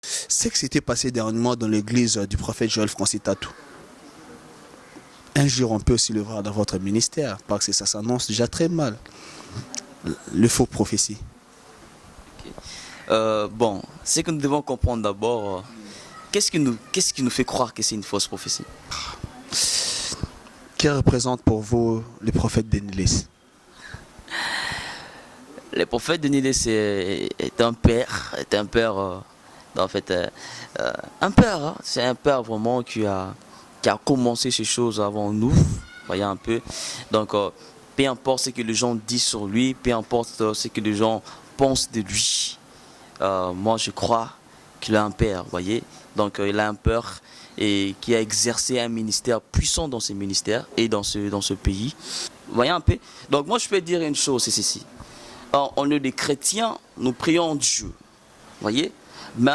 Ce qui s'était passé dernièrement dans l'église du prophète Joël Francis Tatou. Un jour, on peut aussi le voir dans votre ministère, parce que ça s'annonce déjà très mal. Le faux prophétie. Bon, ce que nous devons comprendre d'abord, qu'est-ce qui nous fait croire que c'est une fausse prophétie? Qui représente pour vous le prophète Denilès? Le prophète Denilès est un père, en fait, un père, hein. C'est un père vraiment qui a commencé ces choses avant nous, voyez un peu. Donc, peu importe ce que les gens disent sur lui, peu importe ce que les gens pensent de lui, moi je crois qu'il a un père, voyez. Donc, il a un père et qui a exercé un ministère puissant dans ce ministère et dans ce pays. Voyez un peu. Donc, moi je peux dire une chose, c'est ceci. On est des chrétiens, nous prions Dieu, voyez. Mais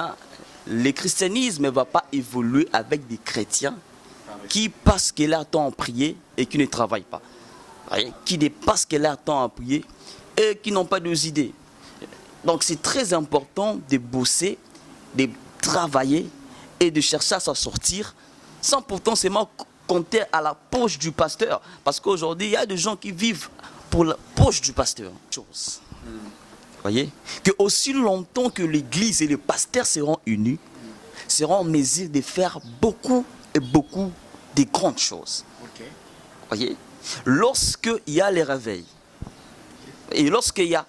le christianisme ne va pas évoluer avec des chrétiens qui passent leur temps à prier et qui ne travaillent pas. Voyez, qui dépassent leur temps à prier et qui n'ont pas d'idées. Donc c'est très important de bosser, de travailler et de chercher à s'en sortir sans pourtant seulement compter à la poche du pasteur. Parce qu'aujourd'hui, il y a des gens qui vivent pour la poche du pasteur. Voyez, que aussi longtemps que l'église et le pasteur seront unis, seront en mesure de faire beaucoup et beaucoup de grandes choses. Voyez, lorsqu'il y a les réveils, et lorsqu'il y a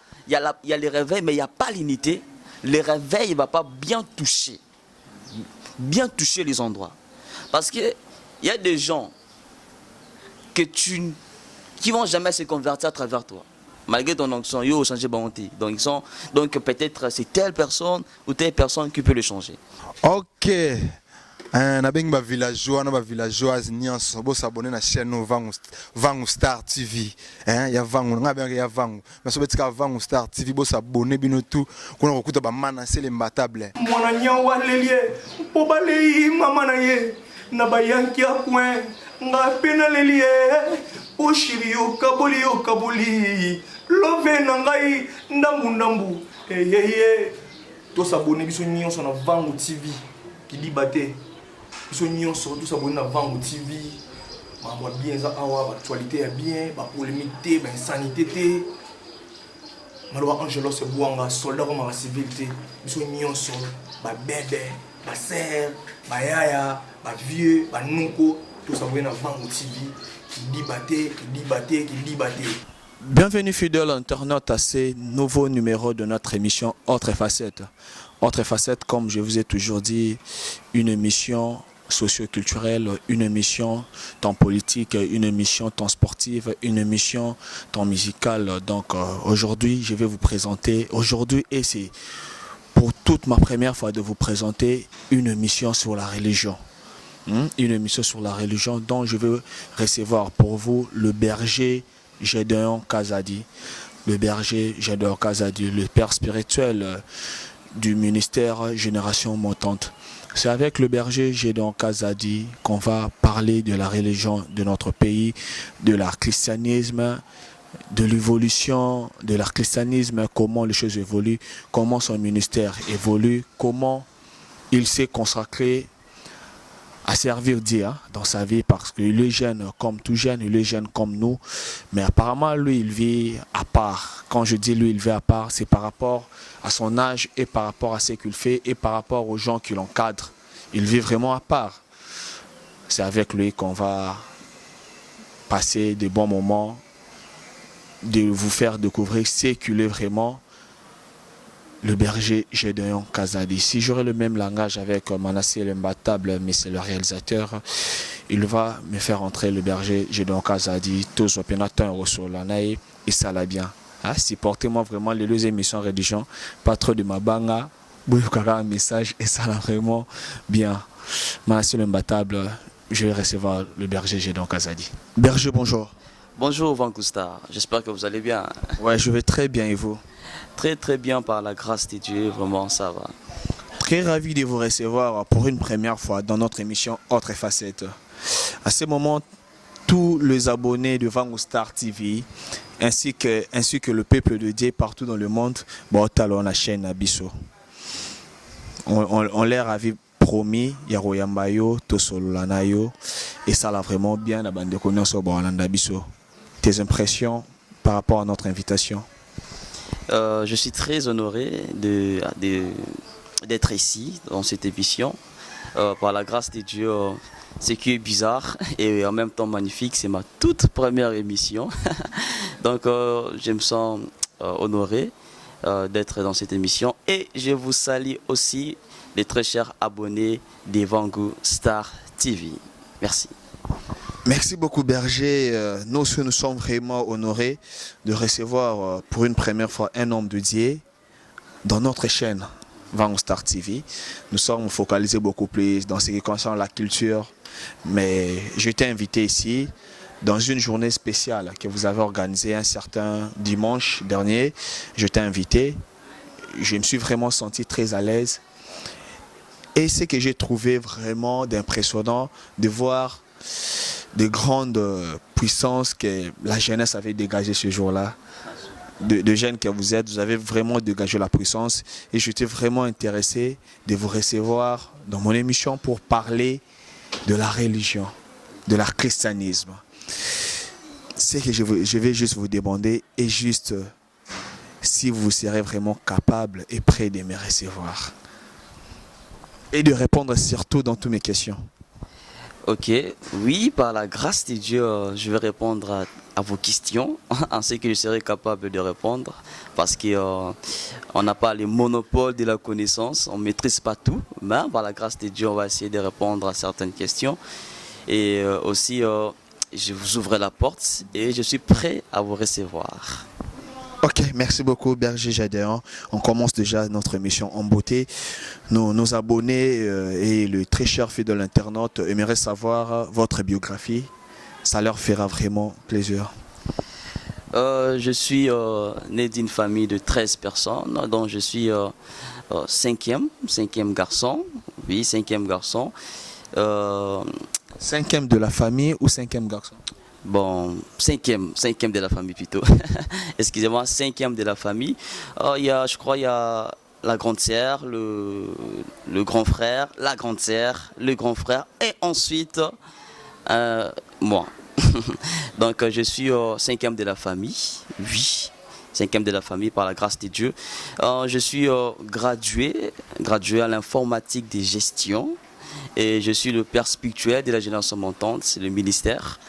les réveils, mais il n'y a pas l'unité, les réveils ne vont pas bien toucher les endroits. Parce qu'il y a des gens qui ne vont jamais se convertir à travers toi. Malgré ton onction, ils ont changé bonté. Donc peut-être c'est telle personne ou telle personne qui peut le changer. Ok. Na bengi ba villageois na ba villageoise nyonso bo s'abonner na chaîne Vangu Star TV. Ya Vangu nga bengi ya Vangu. Mais so betika Vangu Star TV bo s'abonner bino tout kuna kokuta ba mana c'est les mbatable. Mwana nyawa lelie po balei mama na ye na ba yanki akwen nga pena lelie o shiri yo kaboli love na ngai ndambu ye to s'abonner biso nyonso na Vangu TV qui dit baté biso nyonso to s'abonner na Vangu TV ma bien za awa actualité est bien ba polémité ba insanité té Maloba Angelo se buanga soldat comme civilité biso nyonso ba bébé ba sœur ba yaya ba vieux ba nunko to s'abonner na Vangu TV qui dit baté. Bienvenue fidèles internautes à ce nouveau numéro de notre émission Autre Facette. Autre Facette, comme je vous ai toujours dit, une émission socio-culturelle, une émission tant politique, une émission tant sportive, une émission tant musicale. Donc aujourd'hui, je vais vous présenter, et c'est pour toute ma première fois de vous présenter une émission sur la religion. Une émission sur la religion dont je veux recevoir pour vous le berger Gédéon Kazadi. Le berger Gédéon Kazadi, le père spirituel du ministère Génération Montante. C'est avec le berger Gédéon Kazadi qu'on va parler de la religion de notre pays, de l'art christianisme, de l'évolution de l'art christianisme, comment les choses évoluent, comment son ministère évolue, comment il s'est consacré à servir Dieu dans sa vie, parce qu'il est jeune comme tout jeune, il est jeune comme nous, mais apparemment lui il vit à part. Quand je dis lui il vit à part, c'est par rapport à son âge et par rapport à ce qu'il fait et par rapport aux gens qui l'encadrent. Il vit vraiment à part. C'est avec lui qu'on va passer de bons moments, de vous faire découvrir ce qu'il est vraiment, le berger Gédéon Kazadi. Si j'aurais le même langage avec Manassé Lembatable, mais c'est le réalisateur, il va me faire entrer le berger Gédéon Kazadi, tous au pénateur sur l'anaï, et ça l'a bien. Supportez-moi vraiment les deux émissions religion, pas trop de mabanga, un message, et ça l'a vraiment bien. Manassé Lembatable, je vais recevoir le berger Gédéon Kazadi. Berger, bonjour. Bonjour Vangu Star, j'espère que vous allez bien. Ouais, je vais très bien, et vous? Très très bien par la grâce de Dieu, vraiment ça va. Très ravi de vous recevoir pour une première fois dans notre émission Autre Facette. À ce moment, tous les abonnés de Vangu Star TV ainsi que le peuple de Dieu partout dans le monde, bon, talon la chaîne Abisso. on leur avait promis Yaroyambayo, Tosolanayo, et ça l'a vraiment bien abandonné. Tes impressions par rapport à notre invitation? Je suis très honoré d'être ici dans cette émission. Par la grâce de Dieu, ce qui est bizarre et en même temps magnifique, c'est ma toute première émission. Donc je me sens honoré d'être dans cette émission. Et je vous salue aussi les très chers abonnés des Vangu Star TV. Merci. Merci beaucoup Berger. Nous sommes vraiment honorés de recevoir pour une première fois un homme de Dieu dans notre chaîne Vangu Star TV. Nous sommes focalisés beaucoup plus dans ce qui concerne la culture. Mais je t'ai invité ici dans une journée spéciale que vous avez organisée un certain dimanche dernier. Je t'ai invité. Je me suis vraiment senti très à l'aise. Et ce que j'ai trouvé vraiment d'impressionnant, de voir de grandes puissances que la jeunesse avait dégagées ce jour-là. De jeunes que vous êtes, vous avez vraiment dégagé la puissance. Et j'étais vraiment intéressé de vous recevoir dans mon émission pour parler de la religion, de leur christianisme. Ce que je vais juste vous demander est juste si vous serez vraiment capable et prêt de me recevoir. Et de répondre surtout dans toutes mes questions. Ok, oui, par la grâce de Dieu, je vais répondre à vos questions, en ce que je serai capable de répondre, parce qu'on n'a pas le monopole de la connaissance, on ne maîtrise pas tout, mais par la grâce de Dieu, on va essayer de répondre à certaines questions. Et aussi, je vous ouvre la porte et je suis prêt à vous recevoir. Ok, merci beaucoup Berger Jadéan. On commence déjà notre émission en beauté. Nos abonnés et le très cher fidèle internaute aimeraient savoir votre biographie. Ça leur fera vraiment plaisir. Je suis né d'une famille de 13 personnes, dont je suis cinquième garçon. Oui, cinquième garçon. Cinquième de la famille ou cinquième garçon? Bon, cinquième de la famille plutôt. Excusez-moi, cinquième de la famille. Je crois il y a la grande sœur, le grand frère, la grande sœur, le grand frère et ensuite moi. Donc je suis cinquième de la famille, oui, cinquième de la famille par la grâce de Dieu. Je suis gradué à l'informatique de gestion et je suis le père spirituel de la génération montante, c'est le ministère.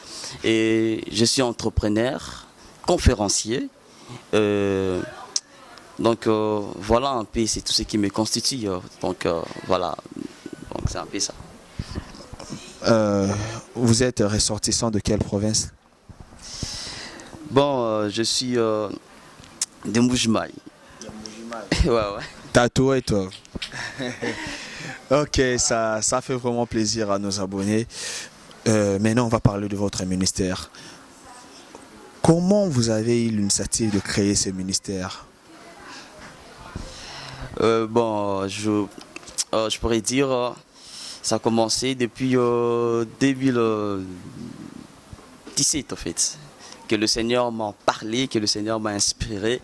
Et je suis entrepreneur, conférencier. Donc voilà un peu, c'est tout ce qui me constitue. Donc voilà, donc c'est un peu ça. Vous êtes ressortissant de quelle province? Bon, je suis de Mbujimayi. Ouais. Tatoué toi. Ok, ça fait vraiment plaisir à nos abonnés. Maintenant, on va parler de votre ministère. Comment vous avez eu l'initiative de créer ce ministère? Bon, je pourrais dire, ça a commencé depuis 2017 en fait, que le Seigneur m'a parlé, que le Seigneur m'a inspiré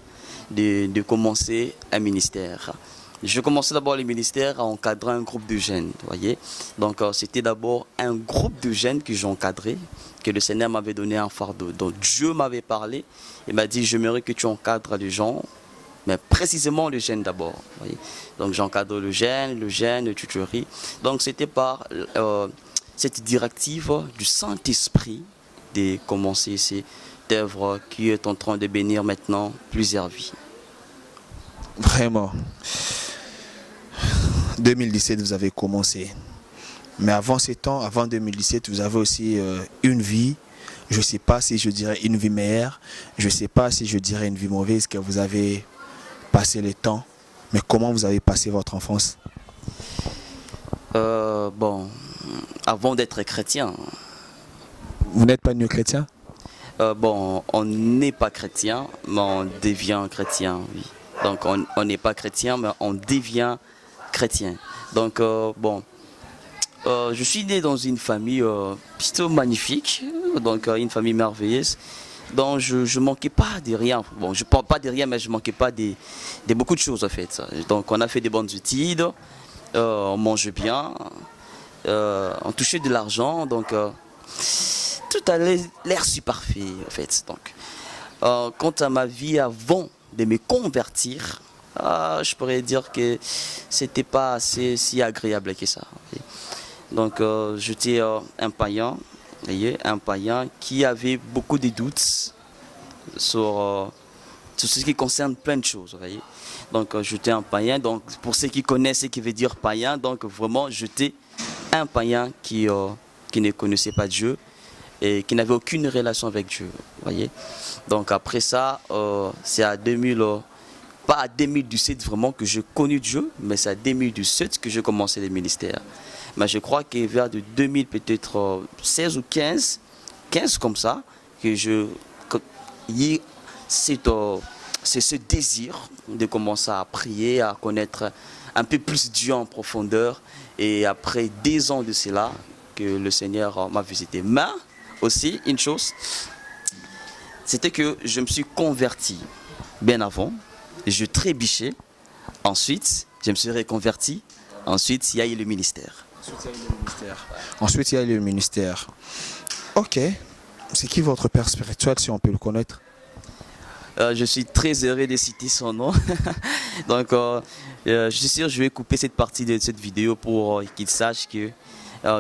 de commencer un ministère. Je commençais d'abord le ministère à encadrer un groupe de jeunes, voyez. Donc c'était d'abord un groupe de jeunes que j'encadrais, que le Seigneur m'avait donné un fardeau. Donc Dieu m'avait parlé, il m'a dit j'aimerais que tu encadres les gens, mais précisément les jeunes d'abord. Donc j'encadre le jeune, le tutorie. Donc c'était par cette directive du Saint-Esprit de commencer cette œuvre qui est en train de bénir maintenant plusieurs vies. Vraiment. 2017, vous avez commencé. Mais avant ces temps, avant 2017, vous avez aussi une vie. Je ne sais pas si je dirais une vie meilleure. Je ne sais pas si je dirais une vie mauvaise que vous avez passé le temps. Mais comment vous avez passé votre enfance? Bon, avant d'être chrétien. Vous n'êtes pas né chrétien? Bon, on n'est pas chrétien, mais on devient chrétien, oui. Donc on n'est pas chrétien, mais on devient chrétien. Donc bon, je suis né dans une famille plutôt magnifique, donc une famille merveilleuse. Donc je ne manquais pas de rien. Bon, je ne parle pas de rien, mais je ne manquais pas de beaucoup de choses en fait. Donc on a fait des bonnes études on mangeait bien, on touchait de l'argent, donc tout allait l'air si parfait en fait. Donc, quant à ma vie avant de me convertir, je pourrais dire que c'était pas assez si agréable que ça. Donc j'étais un païen, voyez, un païen qui avait beaucoup de doutes sur ce qui concerne plein de choses, voyez. Donc j'étais un païen, donc pour ceux qui connaissent ce qui veut dire païen, donc vraiment j'étais un païen qui ne connaissait pas Dieu et qui n'avait aucune relation avec Dieu, voyez. Donc après ça, c'est à 2000, pas à 2017 vraiment que j'ai connu Dieu, mais c'est à 2017 que j'ai commencé le ministère. Mais je crois que vers de 2000 peut-être 16 ou 15 comme ça, que c'est ce désir de commencer à prier, à connaître un peu plus Dieu en profondeur. Et après 10 ans de cela, que le Seigneur m'a visité. Mais aussi, une chose, c'était que je me suis converti bien avant. Je trébuchais. Ensuite, je me suis reconverti. Ensuite, il y a eu le ministère. Ensuite, il y a le ministère. Ok. C'est qui votre père spirituel, si on peut le connaître? Je suis très heureux de citer son nom. Donc, je suis sûr que je vais couper cette partie de cette vidéo pour qu'il sache que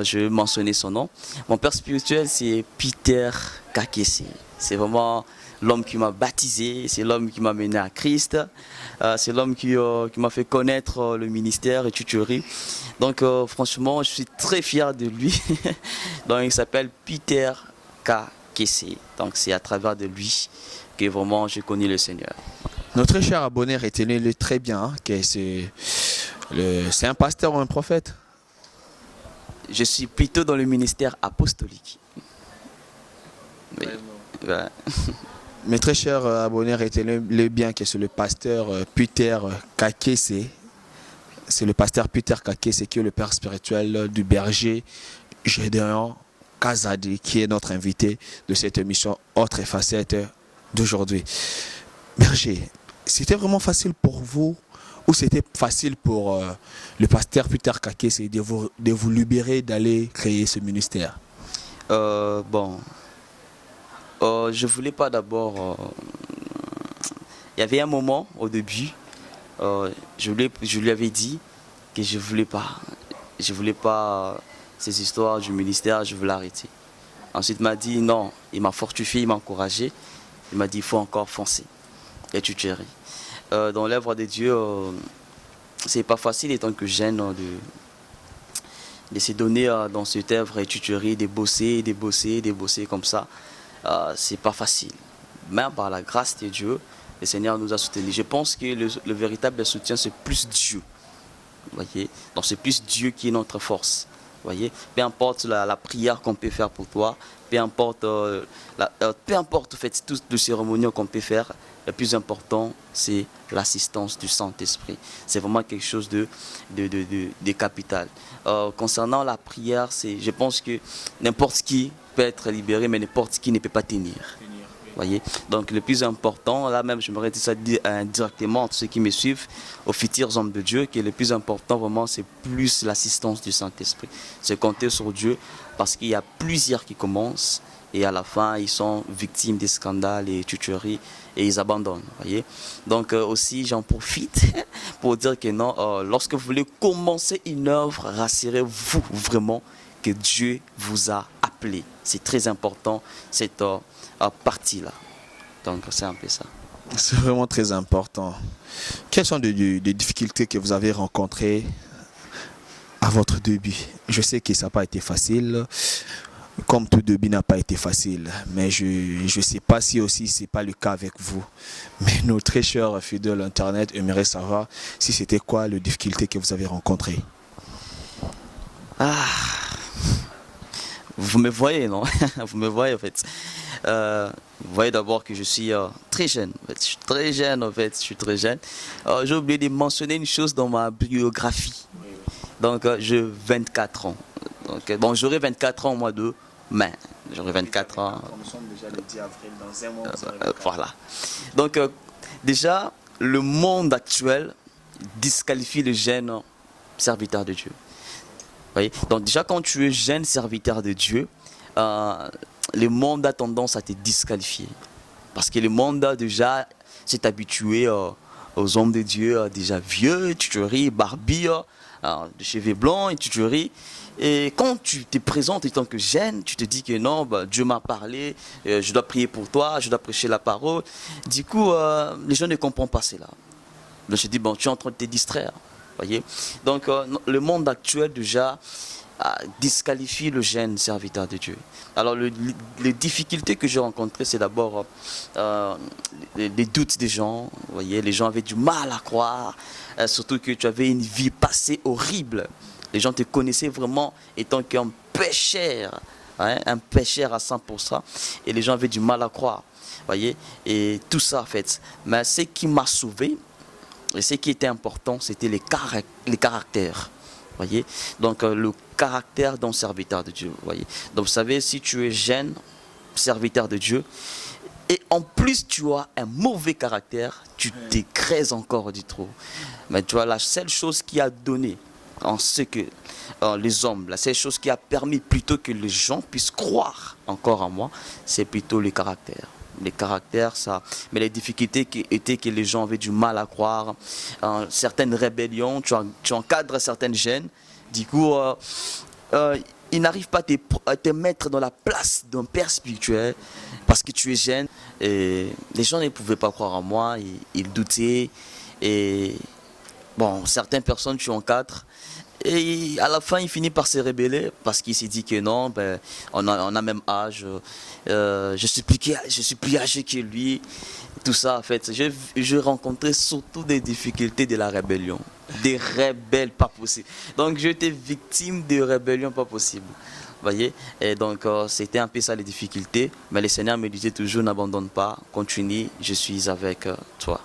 je vais mentionner son nom. Mon père spirituel, c'est Peter Kakese. C'est vraiment l'homme qui m'a baptisé, c'est l'homme qui m'a mené à Christ, c'est l'homme qui m'a fait connaître le ministère et tutorie. Donc, franchement, je suis très fier de lui. Donc, il s'appelle Peter Kakese. Donc, c'est à travers de lui que vraiment j'ai connu le Seigneur. Notre cher abonné retenez-le très bien, hein, que c'est un pasteur ou un prophète? Je suis plutôt dans le ministère apostolique. Oui. Ouais. Mes très chers abonnés, retenez-le bien que c'est le pasteur Peter Kakese. C'est le pasteur Peter Kakese qui est le père spirituel du berger Gédéon Kazadi, qui est notre invité de cette émission Autres facettes d'aujourd'hui. Berger, c'était vraiment facile pour vous ou c'était facile pour le pasteur Peter Kakese de vous libérer d'aller créer ce ministère? Bon, je voulais pas d'abord. Il y avait un moment au début, je lui avais dit que je voulais pas ces histoires du ministère, je voulais arrêter. Ensuite, il m'a dit non, il m'a fortifié, il m'a encouragé. Il m'a dit il faut encore foncer et tu chéris. Dans l'œuvre de Dieu, c'est pas facile étant que jeune de se donner dans cette œuvre et tutorie, de bosser comme ça. C'est pas facile. Mais par la grâce de Dieu, le Seigneur nous a soutenus. Je pense que le véritable soutien, c'est plus Dieu. Voyez, donc c'est plus Dieu qui est notre force. Voyez, peu importe la prière qu'on peut faire pour toi, peu importe en fait toutes les cérémonies qu'on peut faire, le plus important c'est l'assistance du Saint-Esprit. C'est vraiment quelque chose de capital. Concernant la prière, je pense que n'importe qui peut être libéré, mais n'importe qui ne peut pas tenir. Voyez, donc le plus important, là même je me dire ça directement à ceux qui me suivent, aux futurs hommes de Dieu, que le plus important vraiment c'est plus l'assistance du Saint-Esprit. C'est compter sur Dieu parce qu'il y a plusieurs qui commencent et à la fin ils sont victimes des scandales et tueries et ils abandonnent. Voyez, donc aussi j'en profite pour dire que non, lorsque vous voulez commencer une œuvre, rassurez-vous vraiment que Dieu vous a appelé. C'est très important cette partie-là. Donc c'est un peu ça. C'est vraiment très important. Quelles sont les difficultés que vous avez rencontrées à votre début? Je sais que ça n'a pas été facile, comme tout début n'a pas été facile, mais je ne sais pas si aussi ce n'est pas le cas avec vous. Mais nos très chers fidèles Internet aimeraient savoir si c'était quoi les difficultés que vous avez rencontrées. Vous me voyez, non? Vous me voyez en fait. Vous voyez d'abord que je suis très jeune. En fait. Je suis très jeune en fait. Je suis très jeune. J'ai oublié de mentionner une chose dans ma biographie. Donc j'ai 24 ans. Donc, bon, j'aurai 24 ans au mois de mai. J'aurai 24 ans. Nous sommes déjà le 10 avril, dans un mois. Voilà. Donc déjà, le monde actuel disqualifie les jeunes serviteur de Dieu. Vous voyez? Donc déjà quand tu es jeune serviteur de Dieu, le monde a tendance à te disqualifier. Parce que le monde déjà s'est habitué aux hommes de Dieu déjà vieux, tutoris, barbi, de cheveux blancs et tutoris. Et quand tu te présentes en tant que jeune, tu te dis que non, Dieu m'a parlé, je dois prier pour toi, je dois prêcher la parole. Du coup, les gens ne comprennent pas cela. Donc je dis, bon, tu es en train de te distraire. Voyez? Donc le monde actuel déjà disqualifie le jeune serviteur de Dieu. Alors les difficultés que j'ai rencontrées, c'est d'abord les doutes des gens. Vous voyez, les gens avaient du mal à croire, surtout que tu avais une vie passée horrible. Les gens te connaissaient vraiment étant qu'un pécheur, hein, un pécheur à 100%, et les gens avaient du mal à croire. Voyez, et tout ça en fait. Mais ce qui m'a sauvé, et ce qui était important, c'était les caractères. Voyez, donc le caractère d'un serviteur de Dieu. Voyez, donc vous savez, si tu es jeune serviteur de Dieu et en plus tu as un mauvais caractère, tu t'écrèses encore du trop. Mais tu vois, la seule chose qui a donné en ce que les hommes, la seule chose qui a permis plutôt que les gens puissent croire encore en moi, c'est plutôt le caractère. Les caractères, ça. Mais les difficultés qui étaient que les gens avaient du mal à croire, certaines rébellions, tu encadres certaines jeunes, du coup, ils n'arrivent pas à te mettre dans la place d'un père spirituel parce que tu es jeune. Et les gens ne pouvaient pas croire en moi, ils doutaient. Et bon, certaines personnes tu encadres. Et à la fin, il finit par se rebeller parce qu'il s'est dit que non, on a même âge, je suis plus âgé que lui, tout ça en fait. J'ai rencontré surtout des difficultés de la rébellion, des rebelles pas possibles. Donc j'étais victime de rébellion pas possible, voyez. Et donc c'était un peu ça les difficultés, mais le Seigneur me disait toujours n'abandonne pas, continue, je suis avec toi.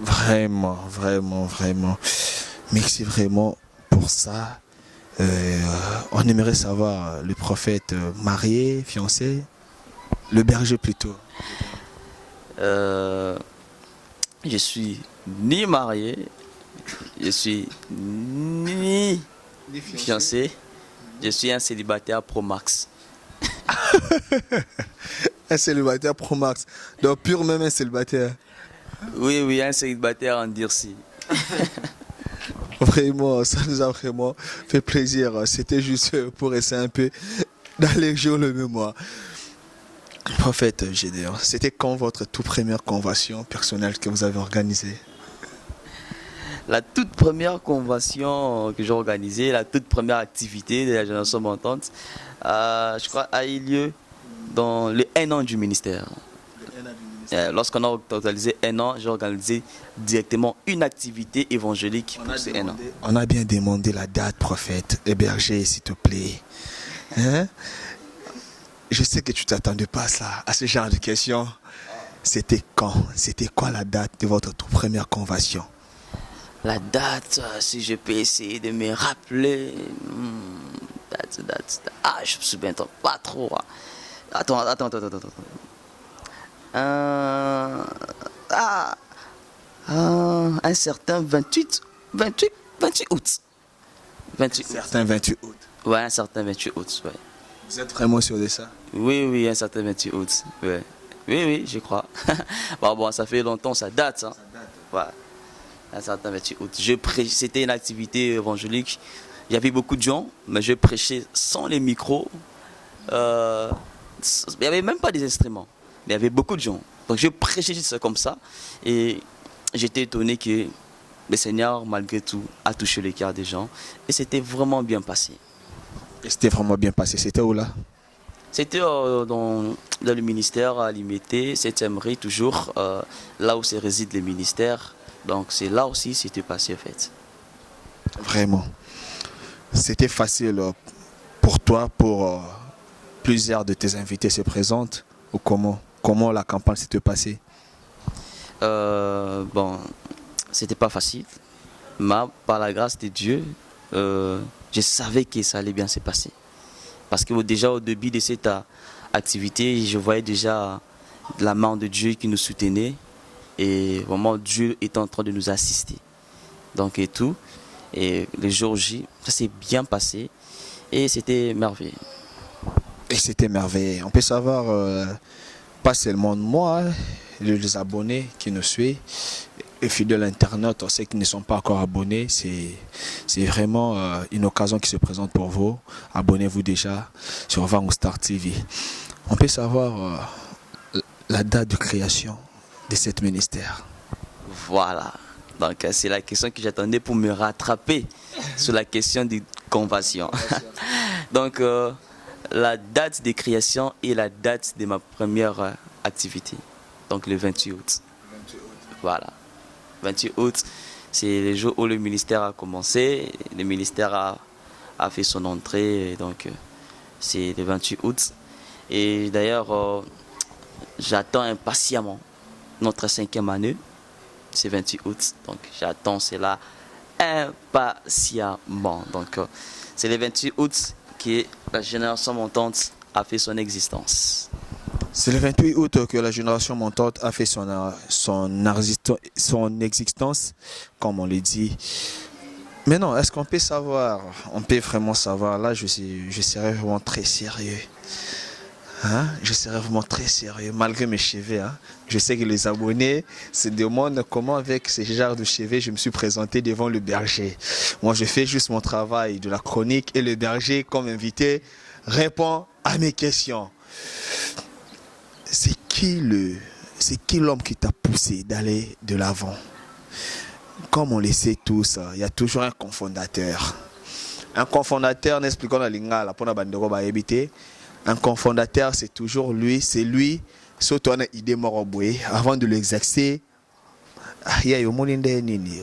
Vraiment, vraiment, vraiment. Merci vraiment pour ça. On aimerait savoir le prophète marié, fiancé, le berger plutôt. Je suis ni marié, je suis ni fiancé, je suis un célibataire pro max. Un célibataire pro max, donc pur même un célibataire. Oui, un célibataire en dirci. Vraiment, ça nous a vraiment fait plaisir. C'était juste pour essayer un peu d'alléger le mémoire. Prophète Gédéon, c'était quand votre toute première convention personnelle que vous avez organisée? La toute première convention que j'ai organisée, la toute première activité de la génération montante, je crois, a eu lieu dans le 1 an du ministère. Lorsqu'on a totalisé 1 an, j'ai organisé directement une activité évangélique pour ces 1 an. On a bien demandé la date, prophète. Héberger, s'il te plaît. Hein? Je sais que tu ne t'attendais pas à ce genre de questions. C'était quand? C'était quoi la date de votre toute première convention? La date, si je peux essayer de me rappeler. Date. Ah, je me souviens pas trop. Attends. Un certain 28 août. 28 août. Certain 28 août. Ouais, un certain 28 août, ouais. Vous êtes vraiment sûr de ça? Oui, un certain 28 août. Ouais. Oui, je crois. bon, ça fait longtemps, ça date. Hein. Ouais. Un certain 28 août. C'était une activité évangélique. Il y avait beaucoup de gens, mais je prêchais sans les micros. Il n'y avait même pas des instruments. Mais il y avait beaucoup de gens. Donc je prêchais juste comme ça. Et j'étais étonné que le Seigneur, malgré tout, a touché le cœur des gens. Et c'était vraiment bien passé. Et c'était vraiment bien passé. C'était où là? C'était dans le ministère à l'IMT, 7e rue, toujours, là où se réside le ministère. Donc c'est là aussi c'était passé en fait. Vraiment. C'était facile pour toi, pour plusieurs de tes invités se présentent, ou comment la campagne s'était passée? Bon, c'était pas facile, mais par la grâce de Dieu, je savais que ça allait bien se passer. Parce que déjà au début de cette activité, je voyais déjà la main de Dieu qui nous soutenait et vraiment Dieu est en train de nous assister. Donc et tout. Et le jour J, ça s'est bien passé et c'était merveilleux. Et c'était merveilleux. On peut savoir, pas seulement moi, les abonnés qui nous suivent, et fidèles internautes, ceux qui ne sont pas encore abonnés, c'est vraiment une occasion qui se présente pour vous. Abonnez-vous déjà sur Vangu Star TV. On peut savoir la date de création de cette ministère. Voilà. Donc c'est la question que j'attendais pour me rattraper sur la question de convention. Donc la date de création et la date de ma première activité. Donc le 28 août. Voilà. 28 août, c'est le jour où le ministère a commencé. Le ministère a fait son entrée. Donc c'est le 28 août. Et d'ailleurs, j'attends impatiemment notre 5e année. C'est 28 août. Donc j'attends cela impatiemment. Donc c'est le 28 août que la génération montante a fait son existence. C'est le 28 août que la génération montante a fait son existence, comme on le dit. Mais non, est-ce qu'on peut savoir, on peut vraiment savoir, là je serais vraiment très sérieux. Hein? Je serais vraiment très sérieux, malgré mes cheveux. Hein? Je sais que les abonnés se demandent comment avec ces genres de cheveux je me suis présenté devant le berger. Moi je fais juste mon travail de la chronique et le berger, comme invité, répond à mes questions. C'est qui l'homme qui t'a poussé d'aller de l'avant? Comme on le sait tous, il y a toujours un cofondateur. Un cofondateur, n'expliquons la lingala pour la bande de habiter. Un cofondateur, c'est toujours lui, surtout une idée moroboué, avant de l'exercer.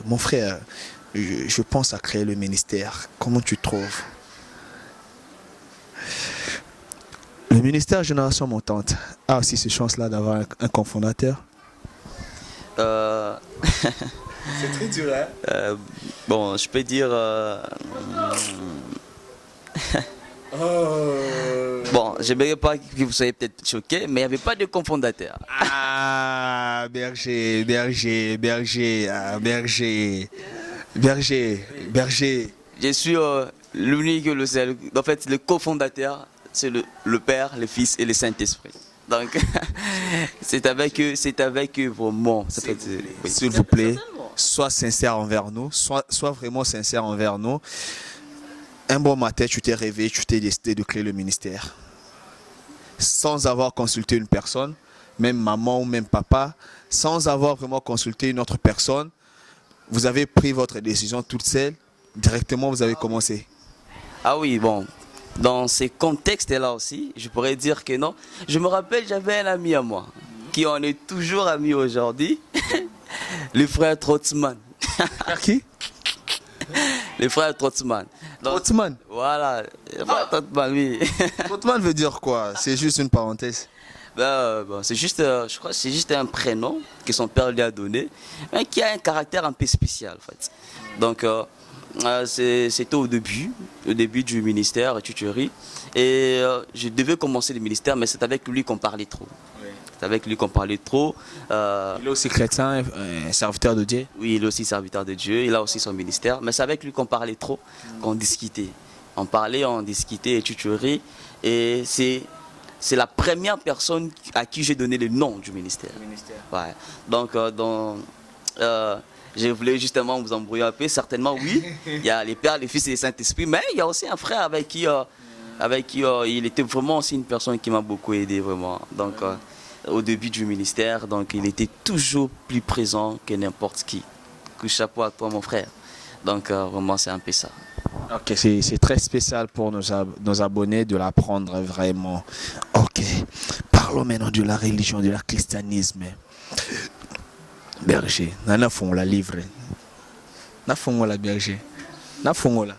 Mon frère, je pense à créer le ministère. Comment tu trouves? Le ministère Génération Montante a aussi cette chance-là d'avoir un cofondateur. C'est très dur, hein? Bon, je peux dire... Bon, j'aimerais pas que vous soyez peut-être choqués, mais il n'y avait pas de cofondateur. Ah, berger. Je suis l'unique, en fait, le cofondateur, c'est le Père, le Fils et le Saint-Esprit. Donc, c'est avec eux vraiment. S'il vous plaît, sois sincère envers nous, sois vraiment sincère envers nous. Un bon matin, tu t'es réveillé, tu t'es décidé de créer le ministère. Sans avoir consulté une personne, même maman ou même papa, sans avoir vraiment consulté une autre personne, vous avez pris votre décision toute seule, directement vous avez commencé. Ah oui, bon, dans ces contextes-là aussi, je pourrais dire que non. Je me rappelle, j'avais un ami à moi, qui en est toujours ami aujourd'hui, le frère Trotzman. Qui? Le frère Trotzman. Trotzman? Voilà, le frère Trotzman, oui. Trotzman veut dire quoi? C'est juste une parenthèse. Bon, c'est juste, je crois que c'est juste un prénom que son père lui a donné, mais qui a un caractère un peu spécial, en fait. Donc, c'était au début du ministère tutorie, et je devais commencer le ministère, mais c'est avec lui qu'on parlait trop. Oui. C'est avec lui qu'on parlait trop. Il est aussi chrétien, un serviteur de Dieu. Oui, il est aussi serviteur de Dieu, il a aussi son ministère, mais c'est avec lui qu'on parlait trop, qu'on discutait. On parlait, on discutait et tutorie, et c'est la première personne à qui j'ai donné le nom du ministère. Ouais. Donc, je voulais justement vous embrouiller un peu. Certainement, oui, il y a les Pères, les Fils et les Saint-Esprit, mais il y a aussi un frère avec qui il était vraiment aussi une personne qui m'a beaucoup aidé, vraiment. Donc, au début du ministère, donc il était toujours plus présent que n'importe qui. Que chapeau à toi, mon frère. Donc, vraiment, c'est un peu ça. Ok, c'est très spécial pour nos abonnés de l'apprendre vraiment. Ok, parlons maintenant de la religion, de la christianisme. Berger, nana font la livre. Na font la berger. Na font la.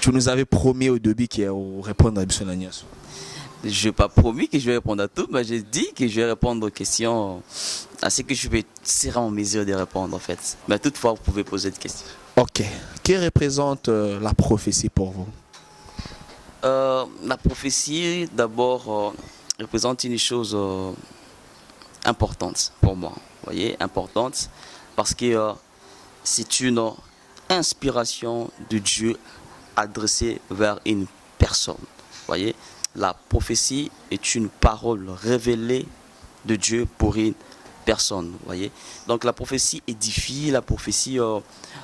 Tu nous avais promis au début qu'il y a répondre à Bissonagnas. Je n'ai pas promis que je vais répondre à tout, mais j'ai dit que je vais répondre aux questions à ce que je vais serai en mesure de répondre en fait. Mais toutefois, vous pouvez poser des questions. Ok. Que représente la prophétie pour vous? La prophétie, d'abord, représente une chose importante pour moi. Vous voyez, importante, parce que c'est inspiration de Dieu adressée vers une personne. Voyez, la prophétie est une parole révélée de Dieu pour une personne. Voyez, donc la prophétie édifie, la prophétie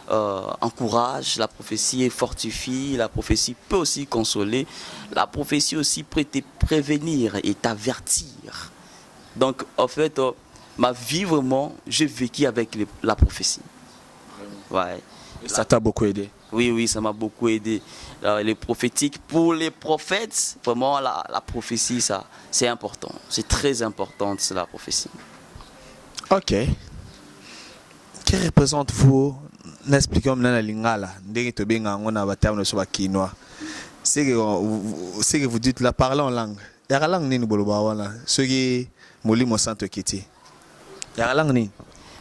encourage, la prophétie fortifie, la prophétie peut aussi consoler, la prophétie aussi peut te prévenir et t'avertir. Donc en fait, ma vie vraiment, j'ai vécu avec la prophétie. Ouais. Ça t'a beaucoup aidé? Oui, oui, ça m'a beaucoup aidé. Les prophétiques, pour les prophètes, vraiment la prophétie, ça, c'est important. C'est très important, c'est la prophétie. Ok. Que représente vous, n'expliquons moi la lingala, ndenge to benga ngona ba terme so ba kinois. C'est que vous dites la parler en langue. Ya langue nini boloba wana, ce qui molimo santo kiti. Ya langue nini?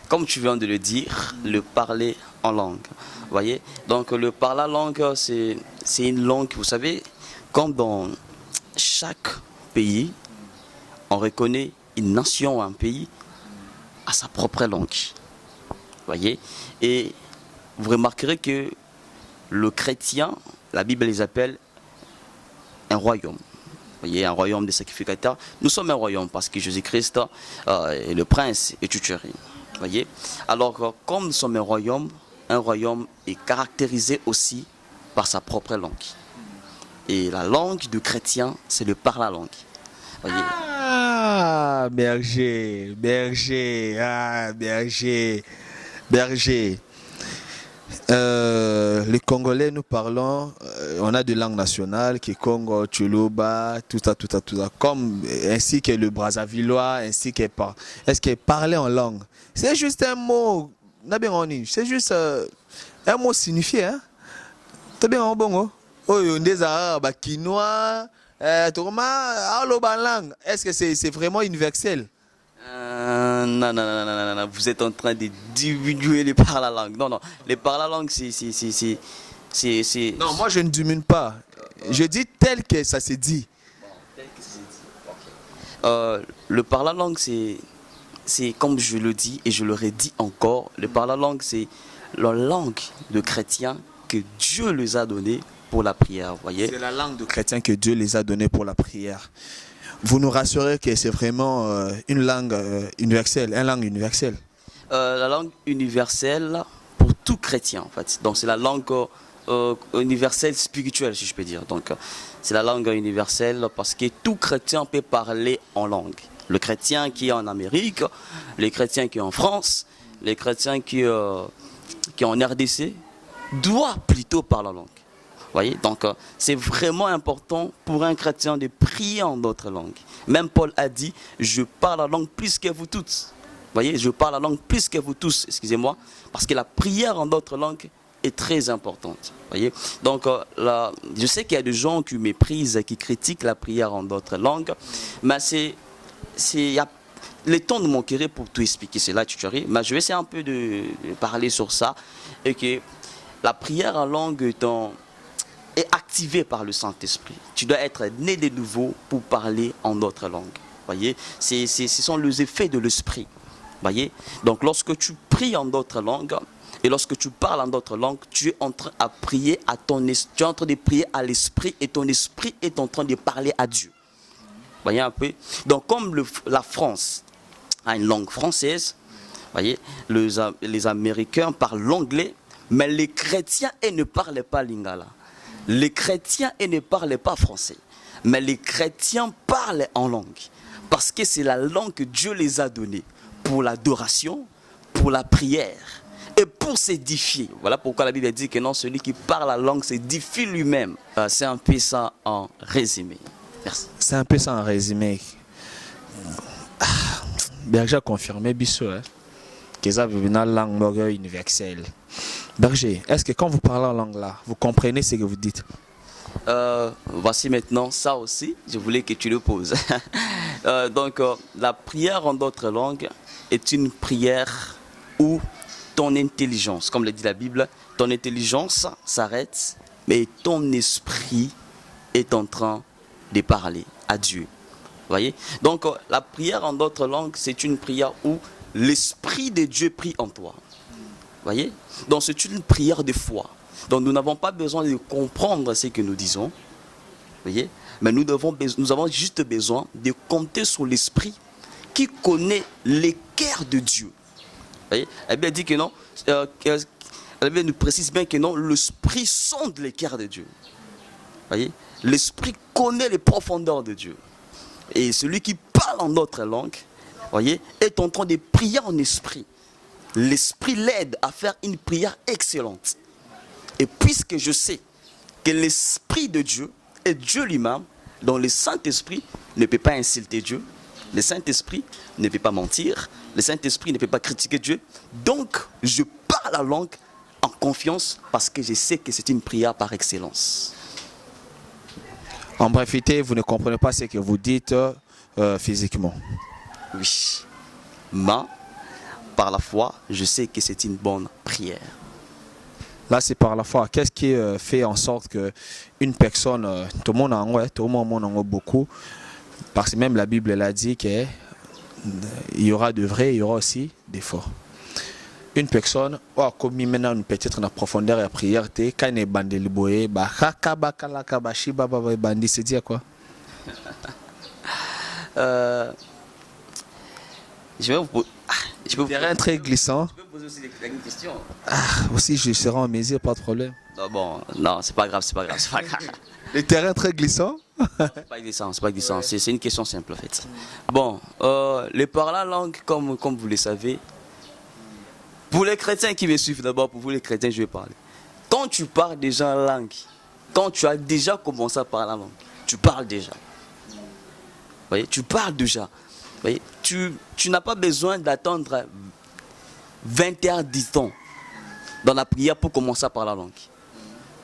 Comme tu viens de le dire, le parler en langue. Vous voyez? Donc le parler en langue, c'est une langue, vous savez, comme dans chaque pays, on reconnaît une nation ou un pays à sa propre langue. Vous voyez? Et vous remarquerez que le chrétien, la Bible les appelle un royaume. Vous voyez, un royaume des sacrificateurs. Nous sommes un royaume parce que Jésus-Christ est le prince et tuteur. Vous voyez? Alors, comme nous sommes un royaume est caractérisé aussi par sa propre langue. Et la langue du chrétien, c'est le par la langue. Vous voyez? Ah, berger. Les Congolais, nous parlons, on a des langues nationales qui est Congo, Tchoulouba, tout ça, comme ainsi que le Brazzavillois, ainsi que est-ce que parler en langue, c'est juste un mot, c'est juste un mot signifié, hein? T'as bien en bongo? Oh, on des arabes, quinois, langue. Est-ce que c'est vraiment universel? Non, vous êtes en train de diminuer les par la langue. Non, les par la langue, c'est... Non, moi je ne diminue pas. Je dis tel que ça se dit. Le par la langue, c'est comme je le dis et je le redis encore, le par la langue, c'est la langue de chrétiens que Dieu les a donnée pour la prière. Voyez? C'est la langue de chrétiens que Dieu les a donnée pour la prière. Vous nous rassurez que c'est vraiment une langue universelle, une langue universelle. La langue universelle pour tout chrétien en fait. Donc c'est la langue universelle spirituelle si je peux dire. Donc c'est la langue universelle parce que tout chrétien peut parler en langue. Le chrétien qui est en Amérique, les chrétiens qui est en France, les chrétiens qui est en RDC doit plutôt parler en langue. Voyez? Donc c'est vraiment important pour un chrétien de prier en d'autres langues. Même Paul a dit, je parle la langue plus que vous tous. Voyez, je parle la langue plus que vous tous, excusez-moi, parce que la prière en d'autres langues est très importante. Voyez? Donc je sais qu'il y a des gens qui méprisent, qui critiquent la prière en d'autres langues, mais le temps de manquerait pour tout expliquer cela, mais je vais essayer un peu de parler sur ça, et que la prière en langue est activé par le Saint-Esprit. Tu dois être né de nouveau pour parler en d'autres langues. Voyez, ce sont les effets de l'esprit. Voyez, donc lorsque tu pries en d'autres langues et lorsque tu parles en d'autres langues, tu es en train de prier tu es en train de prier à l'esprit et ton esprit est en train de parler à Dieu. Voyez un peu. Donc comme la France a une langue française, voyez, les Américains parlent l'anglais, mais les chrétiens ne parlent pas lingala. Les chrétiens ne parlent pas français, mais les chrétiens parlent en langue. Parce que c'est la langue que Dieu les a donnée pour l'adoration, pour la prière et pour s'édifier. Voilà pourquoi la Bible dit que non, celui qui parle la langue s'édifie lui-même. C'est un peu ça en résumé. Merci. C'est un peu ça en résumé. Berger a confirmé, Bissot, que ça veut une langue universelle. Berger, est-ce que quand vous parlez en langue là, vous comprenez ce que vous dites? Voici maintenant ça aussi, je voulais que tu le poses. Donc la prière en d'autres langues est une prière où ton intelligence, comme le dit la Bible, ton intelligence s'arrête, mais ton esprit est en train de parler à Dieu. Voyez? Donc la prière en d'autres langues, c'est une prière où l'esprit de Dieu prie en toi. Voyez? Donc c'est une prière de foi. Donc nous n'avons pas besoin de comprendre ce que nous disons. Voyez? Mais nous avons juste besoin de compter sur l'Esprit qui connaît les cœurs de Dieu. Voyez? Elle dit que non, elle nous précise bien que non, l'Esprit sonde les cœurs de Dieu. Voyez? L'Esprit connaît les profondeurs de Dieu. Et celui qui parle en notre langue, voyez, est en train de prier en esprit. L'Esprit l'aide à faire une prière excellente. Et puisque je sais que l'Esprit de Dieu est Dieu lui-même, dont le Saint-Esprit ne peut pas insulter Dieu, le Saint-Esprit ne peut pas mentir, le Saint-Esprit ne peut pas critiquer Dieu, donc je parle la langue en confiance parce que je sais que c'est une prière par excellence. En brefité, vous ne comprenez pas ce que vous dites physiquement. Oui, mais par la foi, je sais que c'est une bonne prière. Là, c'est par la foi. Qu'est-ce qui fait en sorte qu'une personne, tout le monde en a beaucoup, parce que même la Bible elle a dit qu'il y aura de vrai, il y aura aussi des faux. Une personne, comme maintenant peut-être en profondeur et prière, quand elle est bandé le boé, c'est dire quoi? Je vais vous Terrain très glissant. Je peux poser aussi une question. Aussi, je serai en mesure, pas de problème. Non, bon, non, c'est pas grave, c'est pas grave, c'est pas grave. Le terrain très glissant. C'est pas glissant, c'est pas glissant. C'est une question simple en fait. Bon, les parler langue, comme vous le savez, pour les chrétiens qui me suivent d'abord, pour vous les chrétiens, je vais parler. Quand tu parles déjà en langue, quand tu as déjà commencé à parler en langue, tu parles déjà. Vous voyez, tu parles déjà. Vous voyez, tu n'as pas besoin d'attendre 21 ans dans la prière pour commencer à parler la langue.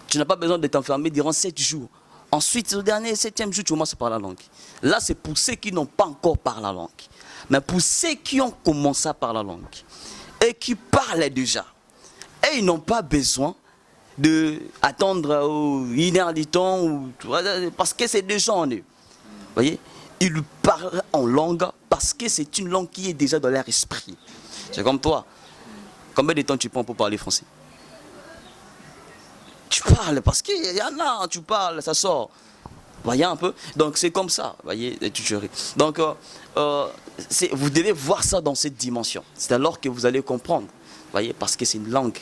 Tu n'as pas besoin de t'enfermer durant 7 jours. Ensuite, au dernier 7e jour, tu commences à parler la langue. Là, c'est pour ceux qui n'ont pas encore parlé la langue. Mais pour ceux qui ont commencé à parler la langue et qui parlent déjà, et ils n'ont pas besoin d'attendre une heure du temps, parce que c'est déjà en eux. Vous voyez, ils parlent en langue parce que c'est une langue qui est déjà dans leur esprit. C'est comme toi. Combien de temps tu prends pour parler français? Tu parles parce qu'il y en a, tu parles, ça sort. Voyez un peu. Donc c'est comme ça. Voyez, donc vous devez voir ça dans cette dimension. C'est alors que vous allez comprendre. Voyez, parce que c'est une langue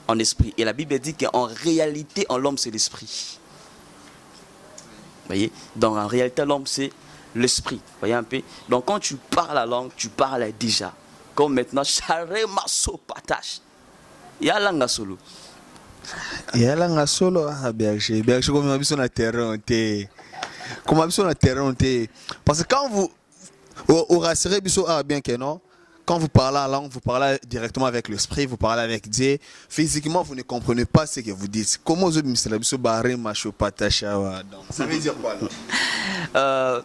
en esprit. Et la Bible dit qu'en réalité, en l'homme, c'est l'esprit. Voyez, donc en réalité, l'homme, c'est l'esprit. Voyez un peu. Donc quand tu parles la langue, tu parles déjà. Comme maintenant, charé maso patache. Il y a langue solo. Il y a langue solo à berger. Berger, comme on a sur le terrain, comme on a sur le terrain, parce que quand vous au rassurez bien que non, quand vous parlez la langue, vous parlez directement avec l'esprit, vous parlez avec Dieu. Physiquement, vous ne comprenez pas ce que vous dites. Comment vous dites ça veut dire quoi là?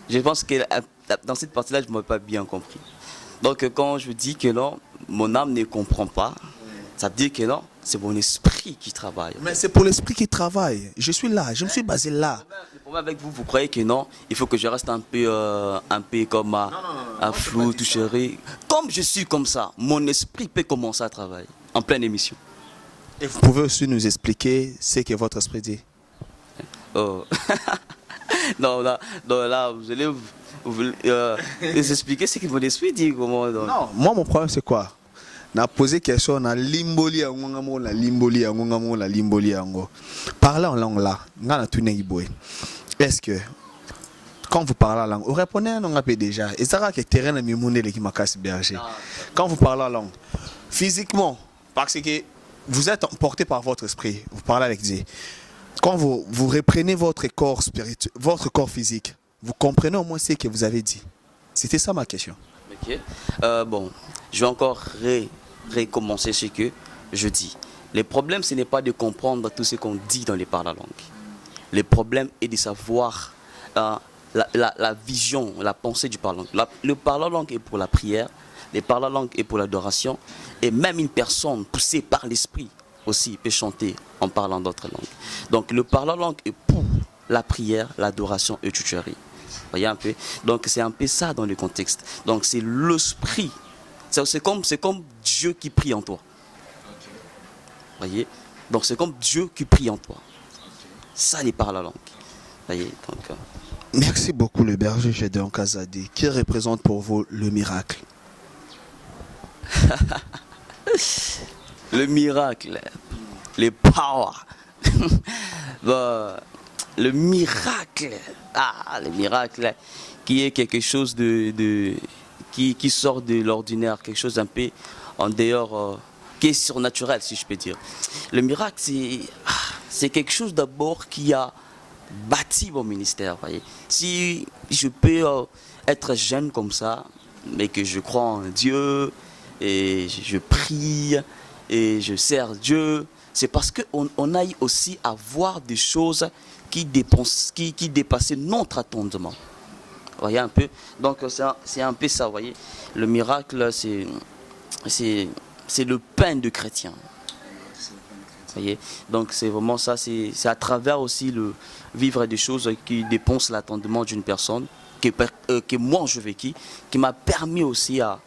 Je pense que dans cette partie-là, je ne m'avais pas bien compris. Donc quand je dis que non, mon âme ne comprend pas, ça veut dire que non, c'est mon esprit qui travaille. Mais c'est pour l'esprit qui travaille. Je suis là, je me suis basé là. Le problème avec vous, vous croyez que non, il faut que je reste un peu comme un flou, toucheré. Comme je suis comme ça, mon esprit peut commencer à travailler en pleine émission. Et vous pouvez aussi nous expliquer ce que votre esprit dit? Oh. non, là, vous allez vous expliquer ce que mon esprit dit. Comment, donc. Non, moi mon problème c'est quoi? Na posé question na limboli yango la limboli yango la limboli yango. Parlez en langue là, ngana tune iboy. Est-ce que quand vous parlez la langue, vous répondez non ngapé déjà. Et ça va que terrain na mimune le qui makas berger. Quand vous parlez la langue, physiquement, parce que vous êtes emporté par votre esprit, vous parlez avec Dieu. Quand vous reprenez votre corps spirituel, votre corps physique, vous comprenez au moins ce que vous avez dit. C'était ça ma question. Ok. Bon, je vais encore recommencer ce que je dis. Le problème, ce n'est pas de comprendre tout ce qu'on dit dans les parles la langue. Le problème est de savoir la vision, la pensée du parle langue. Le parle langue est pour la prière, le parle langue est pour l'adoration, et même une personne poussée par l'esprit aussi peut chanter en parlant d'autres langues. Donc le parle langue est pour la prière, l'adoration et tutorie. Voyez un peu. Donc c'est un peu ça dans le contexte. Donc c'est l'esprit. C'est comme Dieu qui prie en toi. Voyez? Donc c'est comme Dieu qui prie en toi. Ça, il parle la langue. Voyez? Donc, Merci beaucoup le berger Gédéon Kazadi. Qui représente pour vous le miracle? le miracle, les powers. Bon, le miracle, le miracle qui est quelque chose qui sort de l'ordinaire, quelque chose un peu en dehors, qui est surnaturel si je peux dire. Le miracle, c'est quelque chose d'abord qui a bâti mon ministère. Voyez. Si je peux être jeune comme ça, mais que je crois en Dieu, et je prie, et je sers Dieu, c'est parce qu'on a aussi à voir des choses qui dépassaient notre attendement. Vous voyez un peu? Donc c'est un peu ça, vous voyez. Le miracle, c'est le pain de chrétien. Vous voyez? Donc c'est vraiment ça, c'est à travers aussi le vivre des choses qui dépassent l'attendement d'une personne, que moi je vécu, qui m'a permis aussi à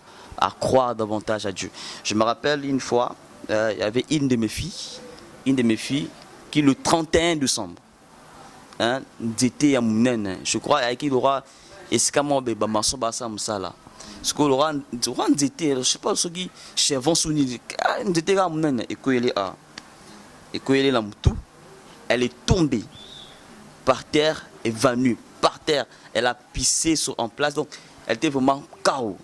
croire davantage à Dieu. Je me rappelle une fois, il y avait une de mes filles qui le 31 décembre, j'étais à Mounen, je crois qu'il aura escamé bébé maso basa musala. Ce que Laurent était, je sais pas ce qui chez Vonsouni, j'étais à Mounen et Koyele la moutou, elle est tombée par terre, évanouie par terre, elle a pissé en place, donc elle était vraiment KO.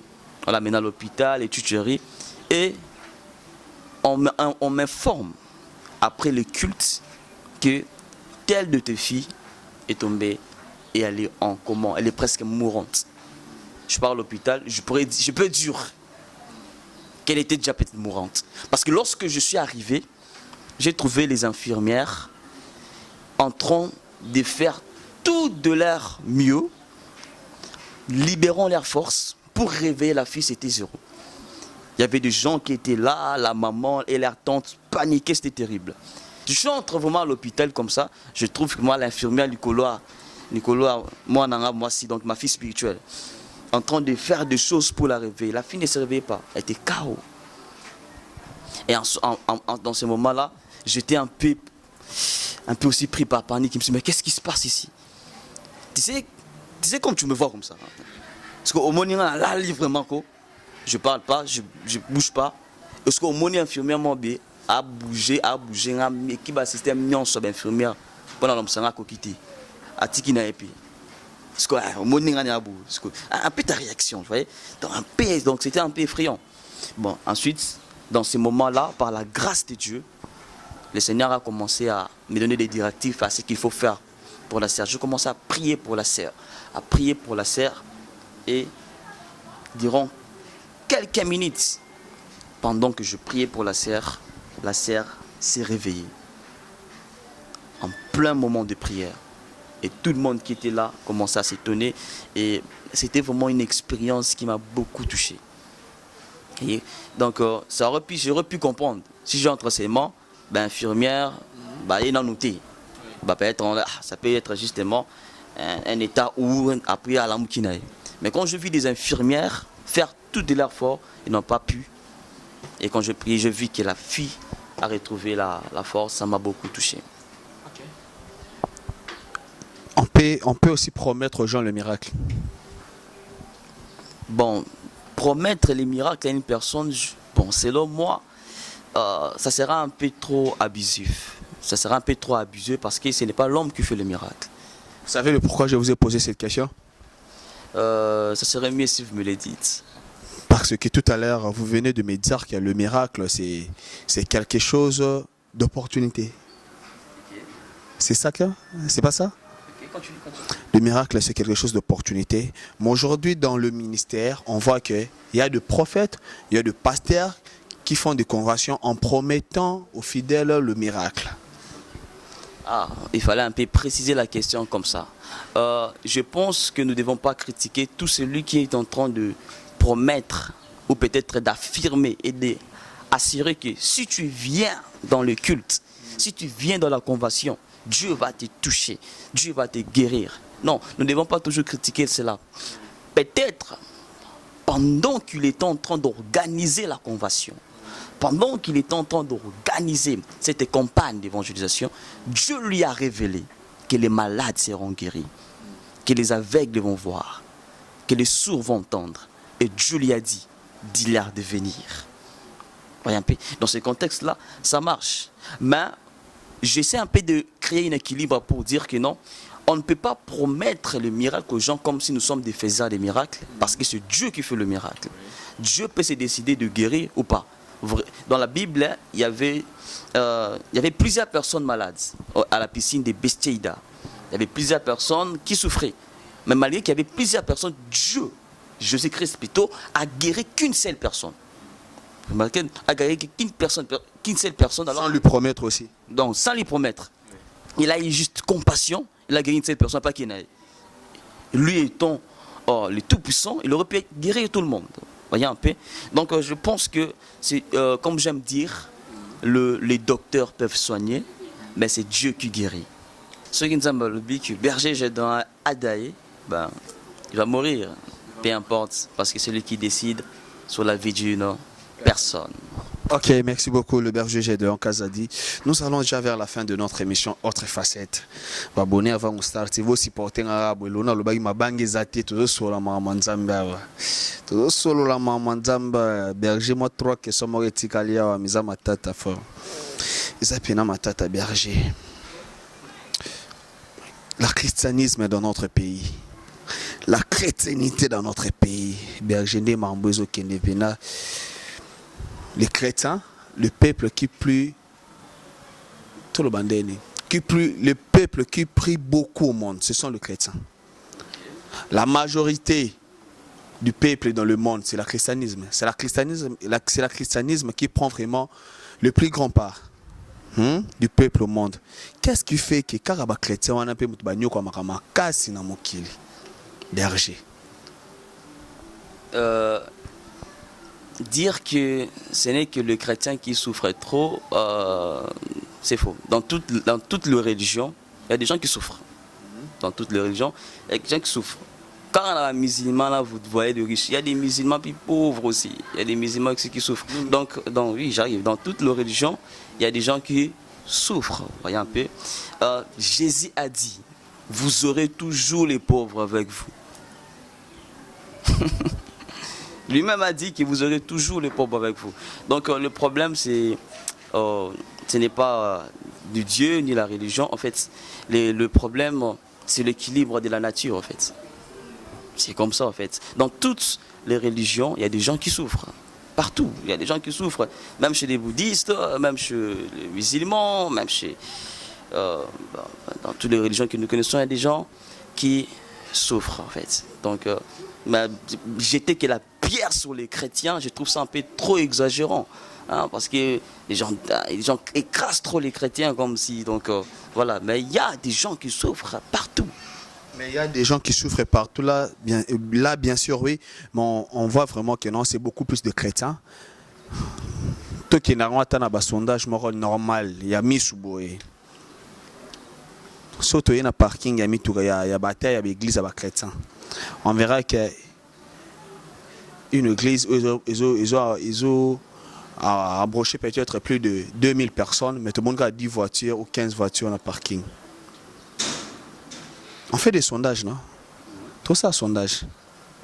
On l'a mené à l'hôpital, les tuteries, et on m'informe après le culte que telle de tes filles est tombée et elle est en coma, elle est presque mourante. Je pars à l'hôpital, je peux dire qu'elle était déjà peut-être mourante. Parce que lorsque je suis arrivé, j'ai trouvé les infirmières en train de faire tout de leur mieux, libérant leurs forces pour réveiller la fille, c'était zéro. Il y avait des gens qui étaient là, la maman et leur tante paniquaient, c'était terrible. Je entre vraiment à l'hôpital comme ça, je trouve que moi, l'infirmière Nicolas, moi, si, donc ma fille spirituelle, en train de faire des choses pour la réveiller. La fille ne se réveillait pas, elle était KO. Et dans ce moment-là, j'étais un peu aussi pris par panique. Je me suis dit, mais qu'est-ce qui se passe ici? Tu sais comme tu me vois comme ça. Parce qu'au moment là, vraiment, je ne parle pas, je ne bouge pas. Parce qu'au moment infirmière, a bougé, mais qui va système nion sur l'infirmière pendant l'homme s'en a quitté. A tiki na épi. Parce qu'au moment un peu ta réaction, vous voyez. Donc c'était un peu effrayant. Bon, ensuite, dans ces moments-là, par la grâce de Dieu, le Seigneur a commencé à me donner des directives à ce qu'il faut faire pour la sœur. Je commence à prier pour la sœur, et durant quelques minutes, pendant que je priais pour la sœur s'est réveillée. En plein moment de prière. Et tout le monde qui était là commençait à s'étonner. Et c'était vraiment une expérience qui m'a beaucoup touché. Et donc, j'aurais pu comprendre. Si j'entre ses mains, infirmière, il a noté. Ça peut être justement un état où après à la moukinaï. Mais quand je vis des infirmières faire tout de leur fort, ils n'ont pas pu. Et quand je prie, je vis que la fille a retrouvé la force, ça m'a beaucoup touché. On peut aussi promettre aux gens le miracle. Bon, promettre les miracles à une personne, selon moi, ça sera un peu trop abusif. Ça sera un peu trop abusé parce que ce n'est pas l'homme qui fait le miracle. Vous savez le pourquoi je vous ai posé cette question? Ça serait mieux si vous me le dites. Parce que tout à l'heure, vous venez de me dire que le miracle, c'est quelque chose d'opportunité. C'est ça que? C'est pas ça? Continue. Le miracle, c'est quelque chose d'opportunité. Mais aujourd'hui, dans le ministère, on voit qu'il y a des prophètes, il y a des pasteurs qui font des conversions en promettant aux fidèles le miracle. Il fallait un peu préciser la question comme ça. Je pense que nous ne devons pas critiquer tout celui qui est en train de promettre ou peut-être d'affirmer et d'assurer que si tu viens dans le culte, si tu viens dans la conversion, Dieu va te toucher, Dieu va te guérir. Non, nous ne devons pas toujours critiquer cela. Peut-être pendant qu'il était en train d'organiser la conversion, pendant qu'il était en train d'organiser cette campagne d'évangélisation, Dieu lui a révélé que les malades seront guéris, que les aveugles vont voir, que les sourds vont entendre. Et Dieu lui a dit, dis-leur de venir. Voyez un peu, dans ce contexte-là, ça marche. Mais j'essaie un peu de créer un équilibre pour dire que non, on ne peut pas promettre le miracle aux gens comme si nous sommes des faiseurs des miracles, parce que c'est Dieu qui fait le miracle. Dieu peut se décider de guérir ou pas. Dans la Bible, il y avait plusieurs personnes malades à la piscine de Bethsaïda. Il y avait plusieurs personnes qui souffraient. Mais malgré qu'il y avait plusieurs personnes, Dieu, Jésus-Christ plutôt, a guéri qu'une seule personne. A guéri qu'une seule personne. Alors, sans lui promettre aussi. Donc, sans lui promettre. Il a eu juste compassion. Il a guéri une seule personne, pas qu'il ait. Lui étant le Tout-Puissant, il aurait pu guérir tout le monde. Voyez un peu. Donc je pense que, comme j'aime dire, les docteurs peuvent soigner, mais c'est Dieu qui guérit. Ceux qui nous aiment le que berger j'ai dans Adaï, ben, il va mourir, peu importe, parce que c'est lui qui décide sur la vie d'une personne. Ok, merci beaucoup le berger Gédéon Kazadi. Nous allons déjà vers la fin de notre émission Autre Facette. Abonnez avant de starter, vous supportez arabe, l'on a le bagage ma bangue zati, tout sur la mamanzamba. Tout sur la mamanzamba, berger moi 3 que sommes retikalia wa miza matata fort. Isapina matata berger. Le christianisme dans notre pays. La chrétienté dans notre pays. Berger ne mambozo kenevena. Les chrétiens, le peuple qui prie, tout le bandéni, le peuple qui prie beaucoup au monde, ce sont les chrétiens. La majorité du peuple dans le monde, c'est le christianisme. C'est le christianisme qui prend vraiment le plus grand part du peuple au monde. Qu'est-ce qui fait que quand les chrétiens ont un peu de bagno comme un casse dans mon kili, berger? Dire que ce n'est que le chrétien qui souffre trop, c'est faux. Dans toutes les religions, il y a des gens qui souffrent. Dans toutes les religions, il y a des gens qui souffrent. Quand on a un musulman, là, vous voyez des riches, il y a des musulmans plus pauvres aussi. Il y a des musulmans aussi qui souffrent. Donc, oui, j'arrive. Dans toutes les religions, il y a des gens qui souffrent. Voyez un peu. Jésus a dit, vous aurez toujours les pauvres avec vous. Lui-même a dit que vous aurez toujours les pauvres avec vous. Donc le problème, ce n'est pas du Dieu ni la religion. En fait, le problème, c'est l'équilibre de la nature, en fait. C'est comme ça, en fait. Dans toutes les religions, il y a des gens qui souffrent. Partout, il y a des gens qui souffrent. Même chez les bouddhistes, même chez les musulmans, même chez... dans toutes les religions que nous connaissons, il y a des gens qui souffrent, en fait. Donc, jeter que la pierre sur les chrétiens, je trouve ça un peu trop exagérant. Parce que les gens écrasent trop les chrétiens comme si... Donc, voilà. Mais il y a des gens qui souffrent partout. Mais il y a des gens qui souffrent partout. Là, bien sûr, oui. Mais on voit vraiment que non, c'est beaucoup plus de chrétiens. Toi qui n'as pas un sondage normal, il y a mis sous boé. Surtout, il y a un parking, il y a mis tout, il y a bataille, il y a l'église, il y a chrétiens. On verra que une église, ils ont embauché peut-être plus de 2000 personnes, mais tout le monde a 10 voitures ou 15 voitures dans le parking. On fait des sondages, non? Tout ça, sondage.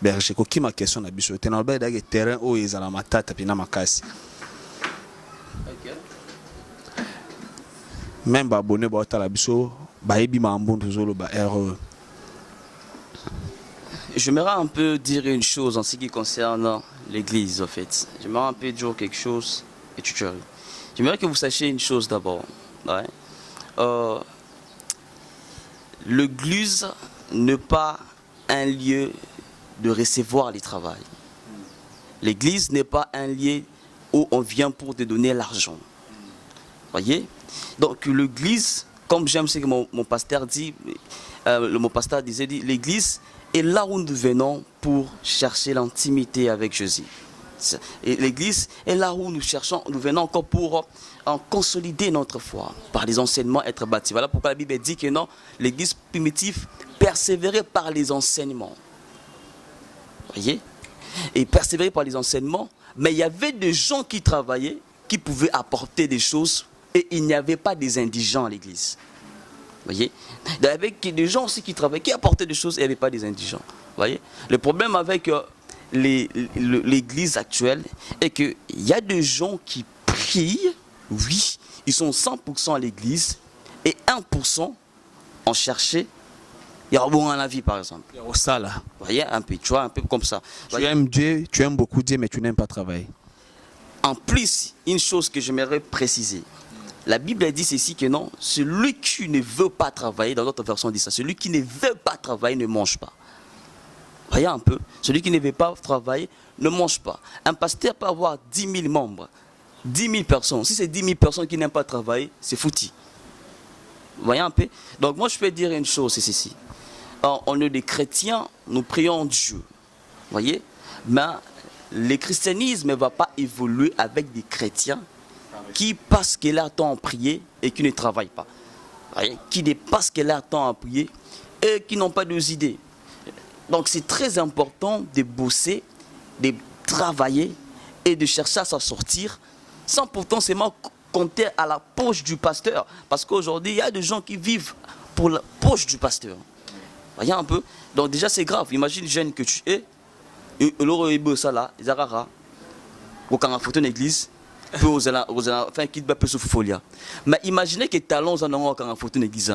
Berger, qui ma question na biso? Tu n'as pas de terrain où ils ont la matata puis na makasi. Même abonné à la biso, baebi mambo toujours ba RE. J'aimerais un peu dire une chose en ce qui concerne l'église, en fait. J'aimerais un peu dire quelque chose. J'aimerais que vous sachiez une chose d'abord. Ouais. L'église n'est pas un lieu de recevoir les travail. L'église n'est pas un lieu où on vient pour te donner l'argent. Voyez? Donc l'église, comme j'aime ce que mon pasteur dit, mon pasteur disait, l'église est là où nous venons pour chercher l'intimité avec Jésus. Et l'église est là où nous venons encore pour consolider notre foi, par les enseignements, être bâtis. Voilà pourquoi la Bible dit que non, l'église primitive persévérait par les enseignements. Voyez? Et persévérait par les enseignements, mais il y avait des gens qui travaillaient, qui pouvaient apporter des choses et il n'y avait pas des indigents à l'église. Vous voyez? Il y avait des gens aussi qui travaillaient, qui apportaient des choses et il n'y avait pas des indigents. Vous voyez? Le problème avec l'église actuelle est qu'il y a des gens qui prient, oui, ils sont 100% à l'église et 1% en chercher. Il y a bon à la vie, par exemple. Il y a ça là. Vous voyez, un peu, tu vois, un peu comme ça. Tu aimes Dieu, tu aimes beaucoup Dieu, mais tu n'aimes pas travailler. En plus, une chose que j'aimerais préciser. La Bible dit ceci que non, celui qui ne veut pas travailler, dans notre version dit ça, celui qui ne veut pas travailler ne mange pas. Voyez un peu, celui qui ne veut pas travailler ne mange pas. Un pasteur peut avoir 10 000 membres, 10 000 personnes. Si c'est 10 000 personnes qui n'aiment pas travailler, c'est foutu. Voyez un peu. Donc moi je peux dire une chose, c'est ceci. On est des chrétiens, nous prions Dieu. Voyez, mais le christianisme ne va pas évoluer avec des chrétiens qui passent leur temps à prier et qui ne travaillent pas. Voyez, qui dépassent leur temps à prier et qui n'ont pas d'idées. Donc c'est très important de bosser, de travailler et de chercher à s'en sortir sans pourtant seulement compter à la poche du pasteur. Parce qu'aujourd'hui, il y a des gens qui vivent pour la poche du pasteur. Voyez un peu. Donc déjà c'est grave. Imagine jeune que tu es. Ça là, ils arrara. Ou quand on a une église, enfin qui doit se folia. Mais imaginez que talons en ont quand on a une église.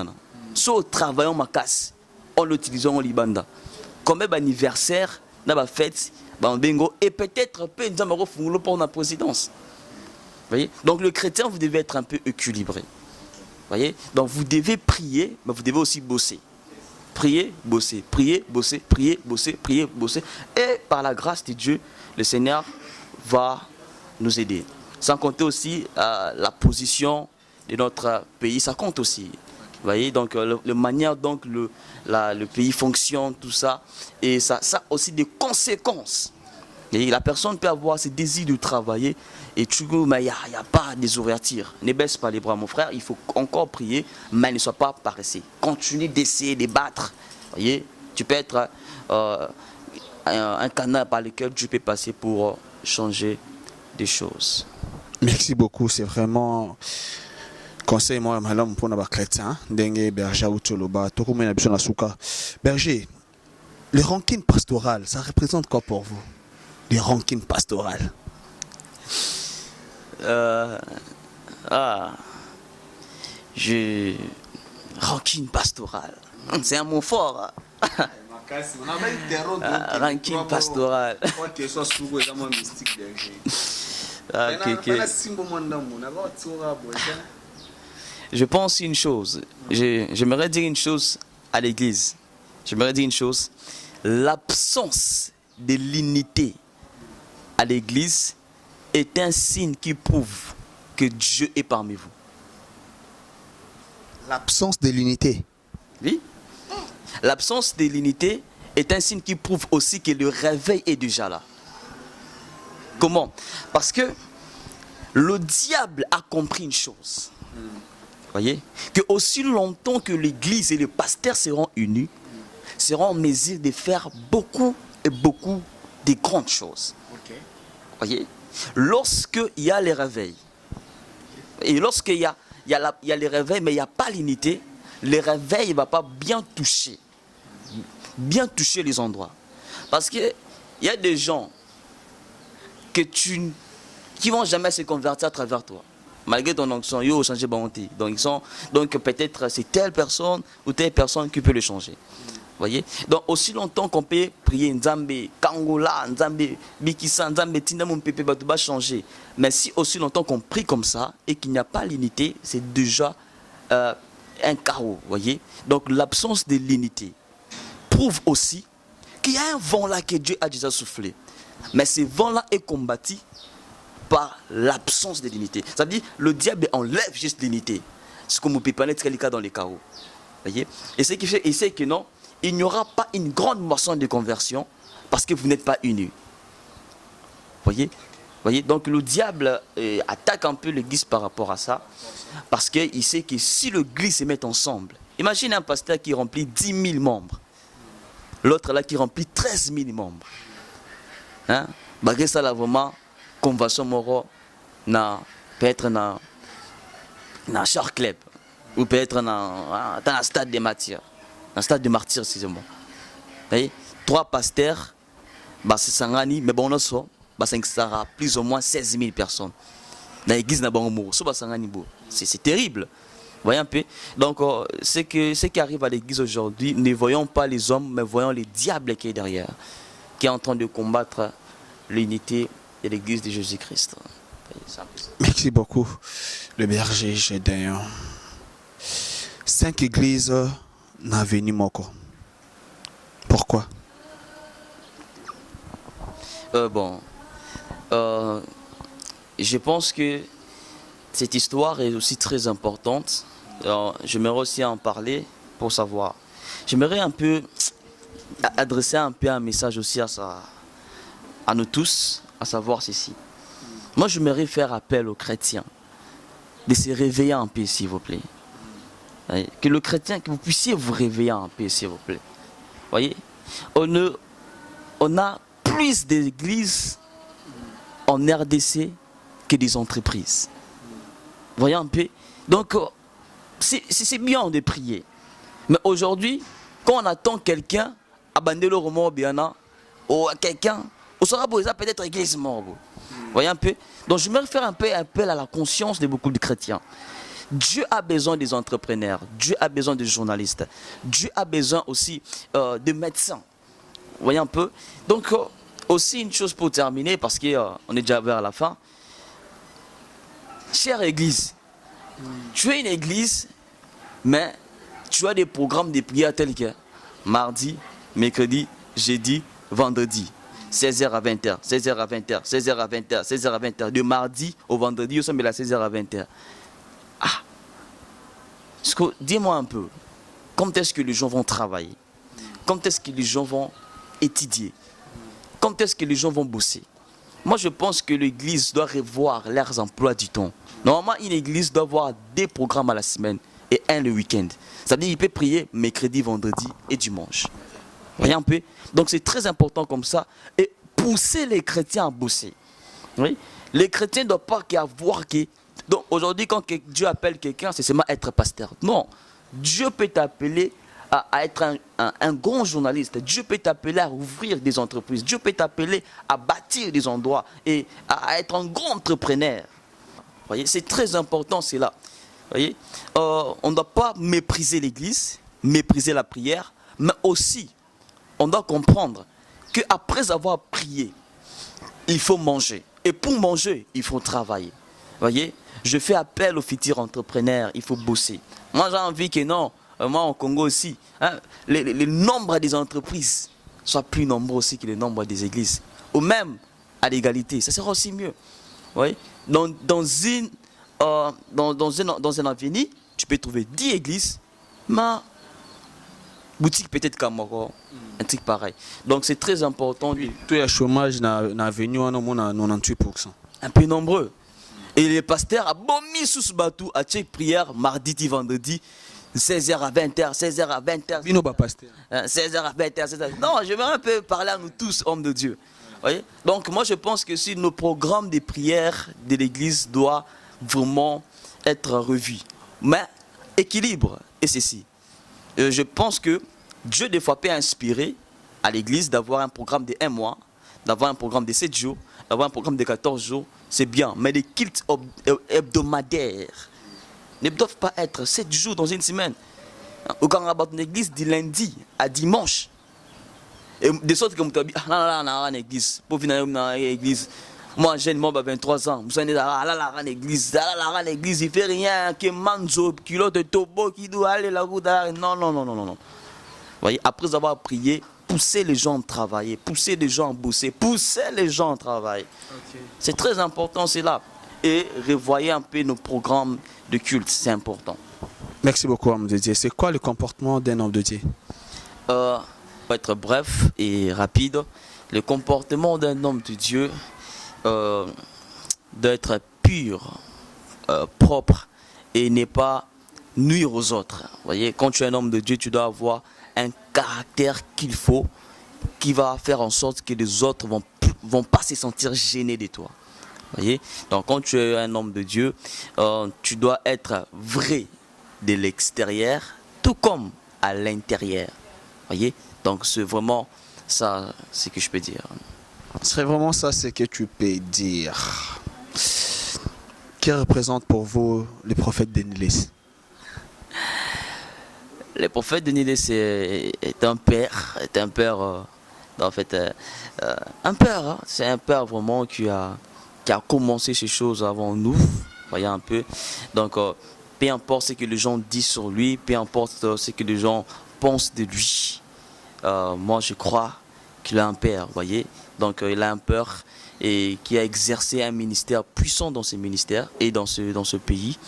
So travaillons ma casse, en l'utilisant en Libanda. Comme anniversaire, dans la fête, bingo et peut-être peu de pour la présidence. Voyez. Donc le chrétien, vous devez être un peu équilibré. Voyez. Donc vous devez prier, mais vous devez aussi bosser. Prier, bosser, prier, bosser, prier, bosser, prier, bosser. Et par la grâce de Dieu, le Seigneur va nous aider. Sans compter aussi la position de notre pays, ça compte aussi. Vous voyez, donc la manière dont le pays fonctionne, tout ça. Et ça a aussi des conséquences. Et la personne peut avoir ce désir de travailler et tu dis, mais il n'y a pas des ouvertures. Ne baisse pas les bras, mon frère, il faut encore prier, mais ne sois pas paresseux. Continue d'essayer de battre. Voyez, tu peux être un canal par lequel tu peux passer pour changer des choses. Merci beaucoup, c'est vraiment conseil moi malam pour les chrétiens. Dengue berger utoloba, tokumena biso na suka. Berger, les rankines pastorales, ça représente quoi pour vous? Les rankines pastorales. Rancune pastorale. C'est un mot fort. Rancune pastorale. Je pense une chose. J'aimerais dire une chose à l'église. J'aimerais dire une chose. L'absence de l'unité à l'église est un signe qui prouve que Dieu est parmi vous. L'absence de l'unité. Oui. L'absence de l'unité est un signe qui prouve aussi que le réveil est déjà là. Comment? Parce que le diable a compris une chose. Voyez? Que aussi longtemps que l'église et le pasteur seront unis, seront en mesure de faire beaucoup et beaucoup de grandes choses. Voyez? Lorsqu'il y a les réveils, et lorsqu'il y a les réveils, mais il n'y a pas l'unité, le réveil ne va pas bien toucher les endroits. Parce qu'il y a des gens qui ne vont jamais se convertir à travers toi. Malgré ton onction, ils ont changé bonté. Donc peut-être c'est telle personne ou telle personne qui peut le changer. Voyez? Donc aussi longtemps qu'on peut prier Nzambe, Kangola, Nzambe, Bikisa, Nzambe, Tindamon Pepe, va changer. Mais si aussi longtemps qu'on prie comme ça et qu'il n'y a pas l'unité, c'est déjà un chaos. Voyez? Donc l'absence de l'unité prouve aussi qu'il y a un vent là que Dieu a déjà soufflé. Mais ce vent là est combattu par l'absence de l'unité. C'est-à-dire le diable enlève juste l'unité. Ce que vous pouvez pas être le cas dans les chaos. Voyez? Et ce qui fait, il sait que non, il n'y aura pas une grande moisson de conversion parce que vous n'êtes pas unis. Voyez? Donc le diable attaque un peu l'église par rapport à ça parce qu'il sait que si l'église se met ensemble, imagine un pasteur qui remplit 10 000 membres, l'autre là qui remplit 13 000 membres. Hein? Malgré ça, là, vraiment, conversion moro na peut-être dans un char club, ou peut-être dans un stade des martyrs, un stade de martyrs, excusez-moi. Vous voyez, 3 pasteurs, bah, c'est Sangani, mais bon, bah, ça sera plus ou moins 16 000 personnes. Dans l'église, c'est terrible. Vous voyez un peu. Donc, ce qui arrive à l'église aujourd'hui, ne voyons pas les hommes, mais voyons les diables qui est derrière, qui est en train de combattre l'unité de l'église de Jésus-Christ. Merci beaucoup, le berger Gédéon. 5 églises n'a venu Moko. Pourquoi? Je pense que cette histoire est aussi très importante. J'aimerais aussi en parler pour savoir. J'aimerais un peu adresser un message aussi à nous tous, à savoir ceci. Moi, j'aimerais faire appel aux chrétiens de se réveiller un peu, s'il vous plaît. Que le chrétien, que vous puissiez vous réveiller un peu, s'il vous plaît. Voyez, on a plus d'églises en RDC que des entreprises. Voyez un peu. Donc, c'est bien de prier. Mais aujourd'hui, quand on attend quelqu'un, à Bandelo Romo Biana, ou à quelqu'un, on sera peut-être église mort. Voyez un peu. Donc, je vais faire un peu appel à la conscience de beaucoup de chrétiens. Dieu a besoin des entrepreneurs, Dieu a besoin des journalistes, Dieu a besoin aussi de médecins. Vous voyez un peu. Donc, aussi une chose pour terminer, parce qu'on est déjà vers la fin. Chère église, tu es une église, mais tu as des programmes de prière tels que mardi, mercredi, jeudi, vendredi. 16h à 20h, 16h à 20h, 16h à 20h, 16h à 20h. De mardi au vendredi, nous sommes à 16h à 20h. Ah! Dis-moi un peu, quand est-ce que les gens vont travailler? Quand est-ce que les gens vont étudier? Quand est-ce que les gens vont bosser? Moi, je pense que l'église doit revoir leurs emplois du temps. Normalement, une église doit avoir 2 programmes à la semaine et 1 le week-end. C'est-à-dire qu'il peut prier mercredi, vendredi et dimanche. Voyez un peu. Donc c'est très important comme ça. Et pousser les chrétiens à bosser. Oui? Les chrétiens ne doivent pas avoir que... Donc aujourd'hui, quand Dieu appelle quelqu'un, c'est seulement être pasteur. Non. Dieu peut t'appeler à être un grand journaliste. Dieu peut t'appeler à ouvrir des entreprises. Dieu peut t'appeler à bâtir des endroits et à être un grand entrepreneur. Voyez, c'est très important, c'est là. Voyez, on ne doit pas mépriser l'église, mépriser la prière, mais aussi, on doit comprendre qu'après avoir prié, il faut manger. Et pour manger, il faut travailler. Voyez, je fais appel aux futurs entrepreneurs, il faut bosser. Moi, j'ai envie que non, moi au Congo aussi, hein, le nombre des entreprises soit plus nombreux aussi que le nombre des églises. Ou même à l'égalité, ça sera aussi mieux. Voyez, dans un avenir, tu peux trouver 10 églises, mais boutique peut-être Camaro, un truc pareil. Donc c'est très important. Tout le chômage n'a venu à 98%. Un peu nombreux. Et les pasteurs a bomi sous ce bateau à check prière mardi, vendredi, 16h à 20h, 16h à 20h. 16h à 20h, 16h. Non, je vais un peu parler à nous tous, hommes de Dieu. Voyez? Donc moi je pense que si nos programmes de prière de l'église doivent vraiment être revus. Mais équilibre, et ceci. Je pense que Dieu des fois peut inspirer à l'église d'avoir un programme de 1 mois, d'avoir un programme de 7 jours, d'avoir un programme de 14 jours, c'est bien. Mais les cultes hebdomadaires ne doivent pas être 7 jours dans une semaine. Ou quand on a une église du lundi à dimanche. Et de sorte que je dis, ah là, une église. Pour venir dans l'église. Moi, jeune, moi, 23 ans. Vous savez, là, l'église. Là, l'église, il fait rien. Que manzo, kilo de tobo, qui doit aller la route. Non. Voyez, après avoir prié, pousser les gens à travailler, pousser les gens à bosser, pousser les gens à travailler. Okay. C'est très important, c'est là. Et revoyez un peu nos programmes de culte, c'est important. Merci beaucoup, homme de Dieu. C'est quoi le comportement d'un homme de Dieu? Pour être bref et rapide, le comportement d'un homme de Dieu doit être pur, propre et n'est pas nuire aux autres. Vous voyez, quand tu es un homme de Dieu, tu dois avoir un caractère qu'il faut, qui va faire en sorte que les autres vont pas se sentir gênés de toi. Voyez? Donc quand tu es un homme de Dieu, tu dois être vrai de l'extérieur, tout comme à l'intérieur. Voyez? Donc c'est vraiment ça, ce que je peux dire. C'est vraiment ça ce que tu peux dire. Qui représente pour vous le prophète de Nilis? Le prophète de Nilis est un père, en fait, un père. Hein. C'est un père vraiment qui a commencé ces choses avant nous. Voyez un peu. Donc, peu importe ce que les gens disent sur lui, peu importe ce que les gens pensent de lui. Moi, je crois qu'il a un père, voyez. Donc, il a un père et qui a exercé un ministère puissant dans ce ministère et dans ce pays.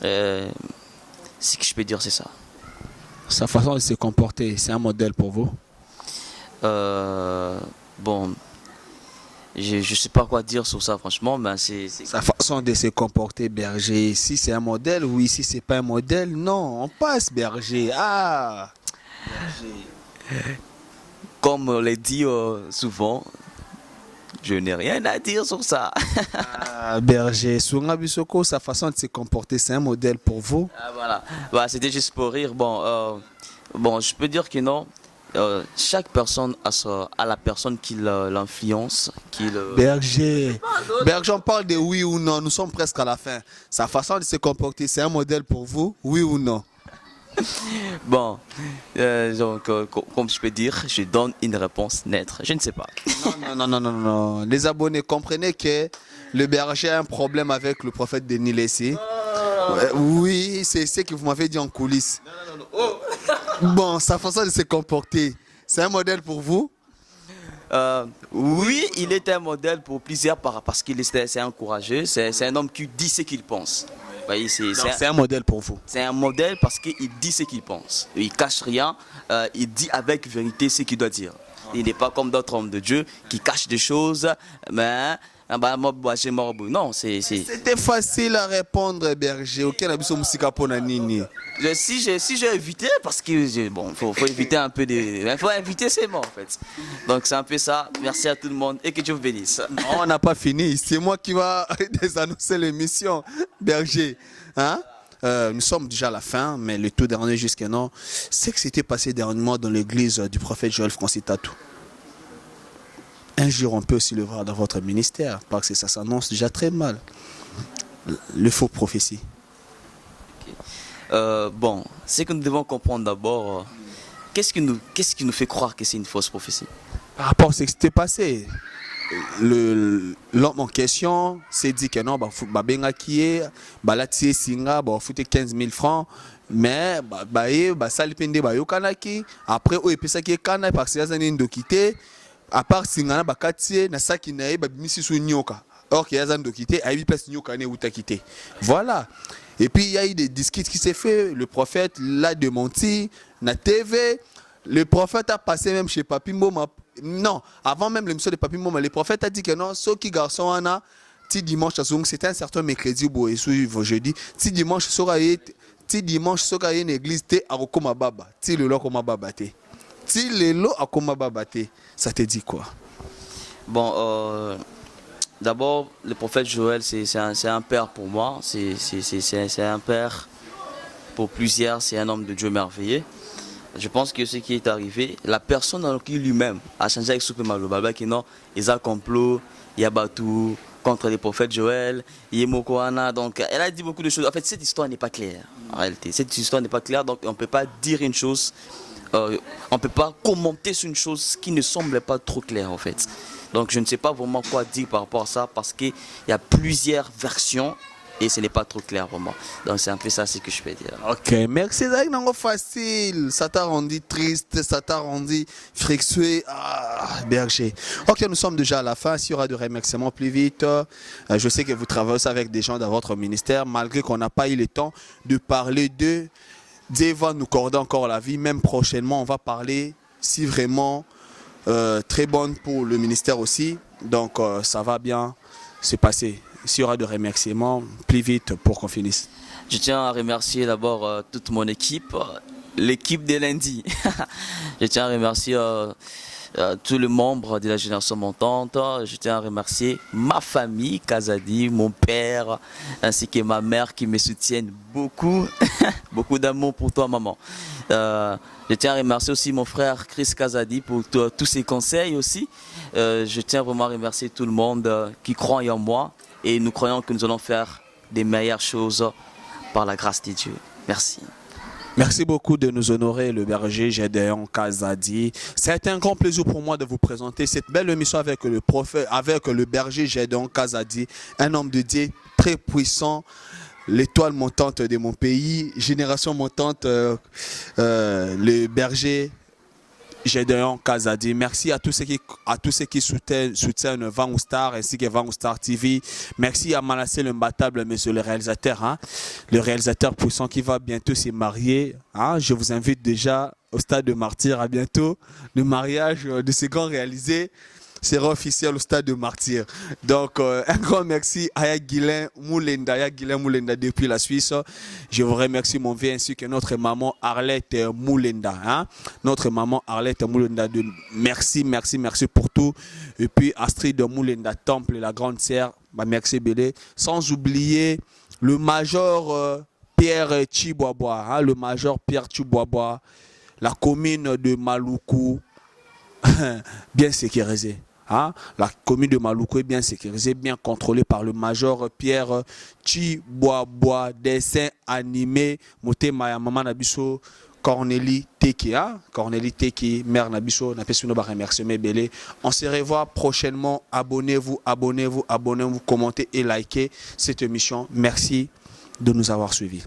Ce que je peux dire, c'est ça. Sa façon de se comporter, c'est un modèle pour vous? Bon, je ne sais pas quoi dire sur ça, franchement, mais c'est... Sa façon de se comporter, Berger, si c'est un modèle, oui, si c'est pas un modèle, non, on passe, Berger. Ah, Berger. Comme on l'a dit souvent, je n'ai rien à dire sur ça. Ah, Berger, Sunga Bissoko, sa façon de se comporter, c'est un modèle pour vous? Ah, voilà, bah, c'était juste pour rire. Bon, je peux dire que non. Chaque personne a la personne qui l'influence, Berger, on parle de oui ou non, nous sommes presque à la fin. Sa façon de se comporter, c'est un modèle pour vous, oui ou non? Bon, donc, comme je peux dire, je donne une réponse nette. Je ne sais pas. Non. Les abonnés, comprenez que le Berger a un problème avec le prophète de Nilessi. Oui, c'est ce que vous m'avez dit en coulisses. Bon, sa façon de se comporter, c'est un modèle pour vous? Oui, il est un modèle pour plusieurs parce qu'il est encourageux. C'est un homme qui dit ce qu'il pense. Voyez, c'est un modèle pour vous. C'est un modèle parce qu'il dit ce qu'il pense. Il cache rien, il dit avec vérité ce qu'il doit dire. Il n'est pas comme d'autres hommes de Dieu qui cachent des choses, mais non, C'était facile à répondre, Berger. Si j'ai évité, parce que bon, faut éviter un peu il faut éviter ces mots en fait. Donc c'est un peu ça. Merci à tout le monde et que Dieu vous bénisse. Non, on n'a pas fini. C'est moi qui va désannoncer l'émission, Berger. Hein? Nous sommes déjà à la fin, mais le tout dernier jusqu'à maintenant, c'est que c'était passé dernièrement dans l'église du prophète Joël Francis Tatou. Un jour, on peut aussi le voir dans votre ministère, parce que ça s'annonce déjà très mal. Le faux prophétie. Bon, ce que nous devons comprendre d'abord, qu'est-ce qui nous fait croire que c'est une fausse prophétie? Par rapport à ce qui s'était passé, l'homme en question s'est dit que non, il faut 15 000 francs, mais ça après, il peut s'aller parce qu'il y a un indokité. À part Singana Bakati, na saki nae babimisi su nyoka. Or qu'il y a un dokité, a eu place nyoka ne utakité. Voilà. Et puis il y a eu des disques qui s'est fait. Le prophète l'a démenti. Na TV, le prophète a passé même chez Papi Mboma. Non, avant même l'émission de Papi Mboma, le prophète a dit que non, ceux qui garçons en a, ti dimanche c'était un certain mercredi ou jeudi. Ti dimanche sera une église te arokoma baba. Ti le lokoma baba te. Si les lots à Komababate, ça te dit quoi? Bon, d'abord, le prophète Joël, c'est un père pour moi. C'est un père pour plusieurs. C'est un homme de Dieu merveilleux. Je pense que ce qui est arrivé, la personne en qui lui-même a changé avec Soupe Malobaba, qui non, il y a complot, il y a Batou contre le prophète Joël, il y a Mokoana. Donc, elle a dit beaucoup de choses. En fait, cette histoire n'est pas claire. En réalité, cette histoire n'est pas claire. Donc, on ne peut pas dire une chose. On ne peut pas commenter sur une chose qui ne semble pas trop claire en fait. Donc je ne sais pas vraiment quoi dire par rapport à ça parce qu'il y a plusieurs versions et ce n'est pas trop clair vraiment. Donc c'est un peu ça ce que je peux dire. Ok, merci Zach, facile. Ça t'a rendu triste, ça t'a rendu frustré. Ah, Berger. Ok, nous sommes déjà à la fin. S'il y aura de remerciements plus vite, je sais que vous travaillez avec des gens dans votre ministère malgré qu'on n'a pas eu le temps de parler d'eux. Dieu va nous accorder encore la vie, même prochainement on va parler si vraiment très bonne pour le ministère aussi, donc ça va bien se passer. S'il y aura de remerciements, plus vite pour qu'on finisse. Je tiens à remercier d'abord toute mon équipe, l'équipe de lundi. Je tiens à remercier tous les membres de la génération montante. Je tiens à remercier ma famille, Kazadi, mon père, ainsi que ma mère qui me soutiennent beaucoup. Beaucoup d'amour pour toi, maman. Je tiens à remercier aussi mon frère Chris Kazadi pour tous ses conseils aussi. Je tiens vraiment à remercier tout le monde qui croit en moi et nous croyons que nous allons faire des meilleures choses par la grâce de Dieu. Merci. Merci beaucoup de nous honorer, le berger Gédéon Kazadi. C'est un grand plaisir pour moi de vous présenter cette belle émission avec le prophète, avec le berger Gédéon Kazadi, un homme de Dieu très puissant, l'étoile montante de mon pays, génération montante, le berger Gédéon Kazadi. Merci à tous ceux qui soutiennent Vangou Star ainsi que Vangou Star TV. Merci à Manassé l'imbattable, monsieur le réalisateur. Hein, le réalisateur puissant qui va bientôt se marier. Hein, je vous invite déjà au stade de Martyr. À bientôt. Le mariage de ce grand réalisé sera officiel au stade de Martyr. Donc, un grand merci à Guilain Moulenda depuis la Suisse. Je vous remercie, mon vieux, ainsi que notre maman Arlette Moulenda. Hein? Notre maman Arlette Moulenda. Merci pour tout. Et puis, Astrid Moulenda Temple, la grande sœur. Bah, merci, Bélé. Sans oublier le major Pierre Chiboaboa. Hein? Le major Pierre Chiboaboa. La commune de Maluku, bien sécurisée. Hein? La commune de Maluku est bien sécurisée, bien contrôlée par le major Pierre Chiboaboa, dessin animé, Motema ya maman Nabiso, Cornélie Teki, hein? Cornélie Teki, mère Nabiso, Napesino ba remercier Belé. On se revoit prochainement. Abonnez-vous, commentez et likez cette émission. Merci de nous avoir suivis.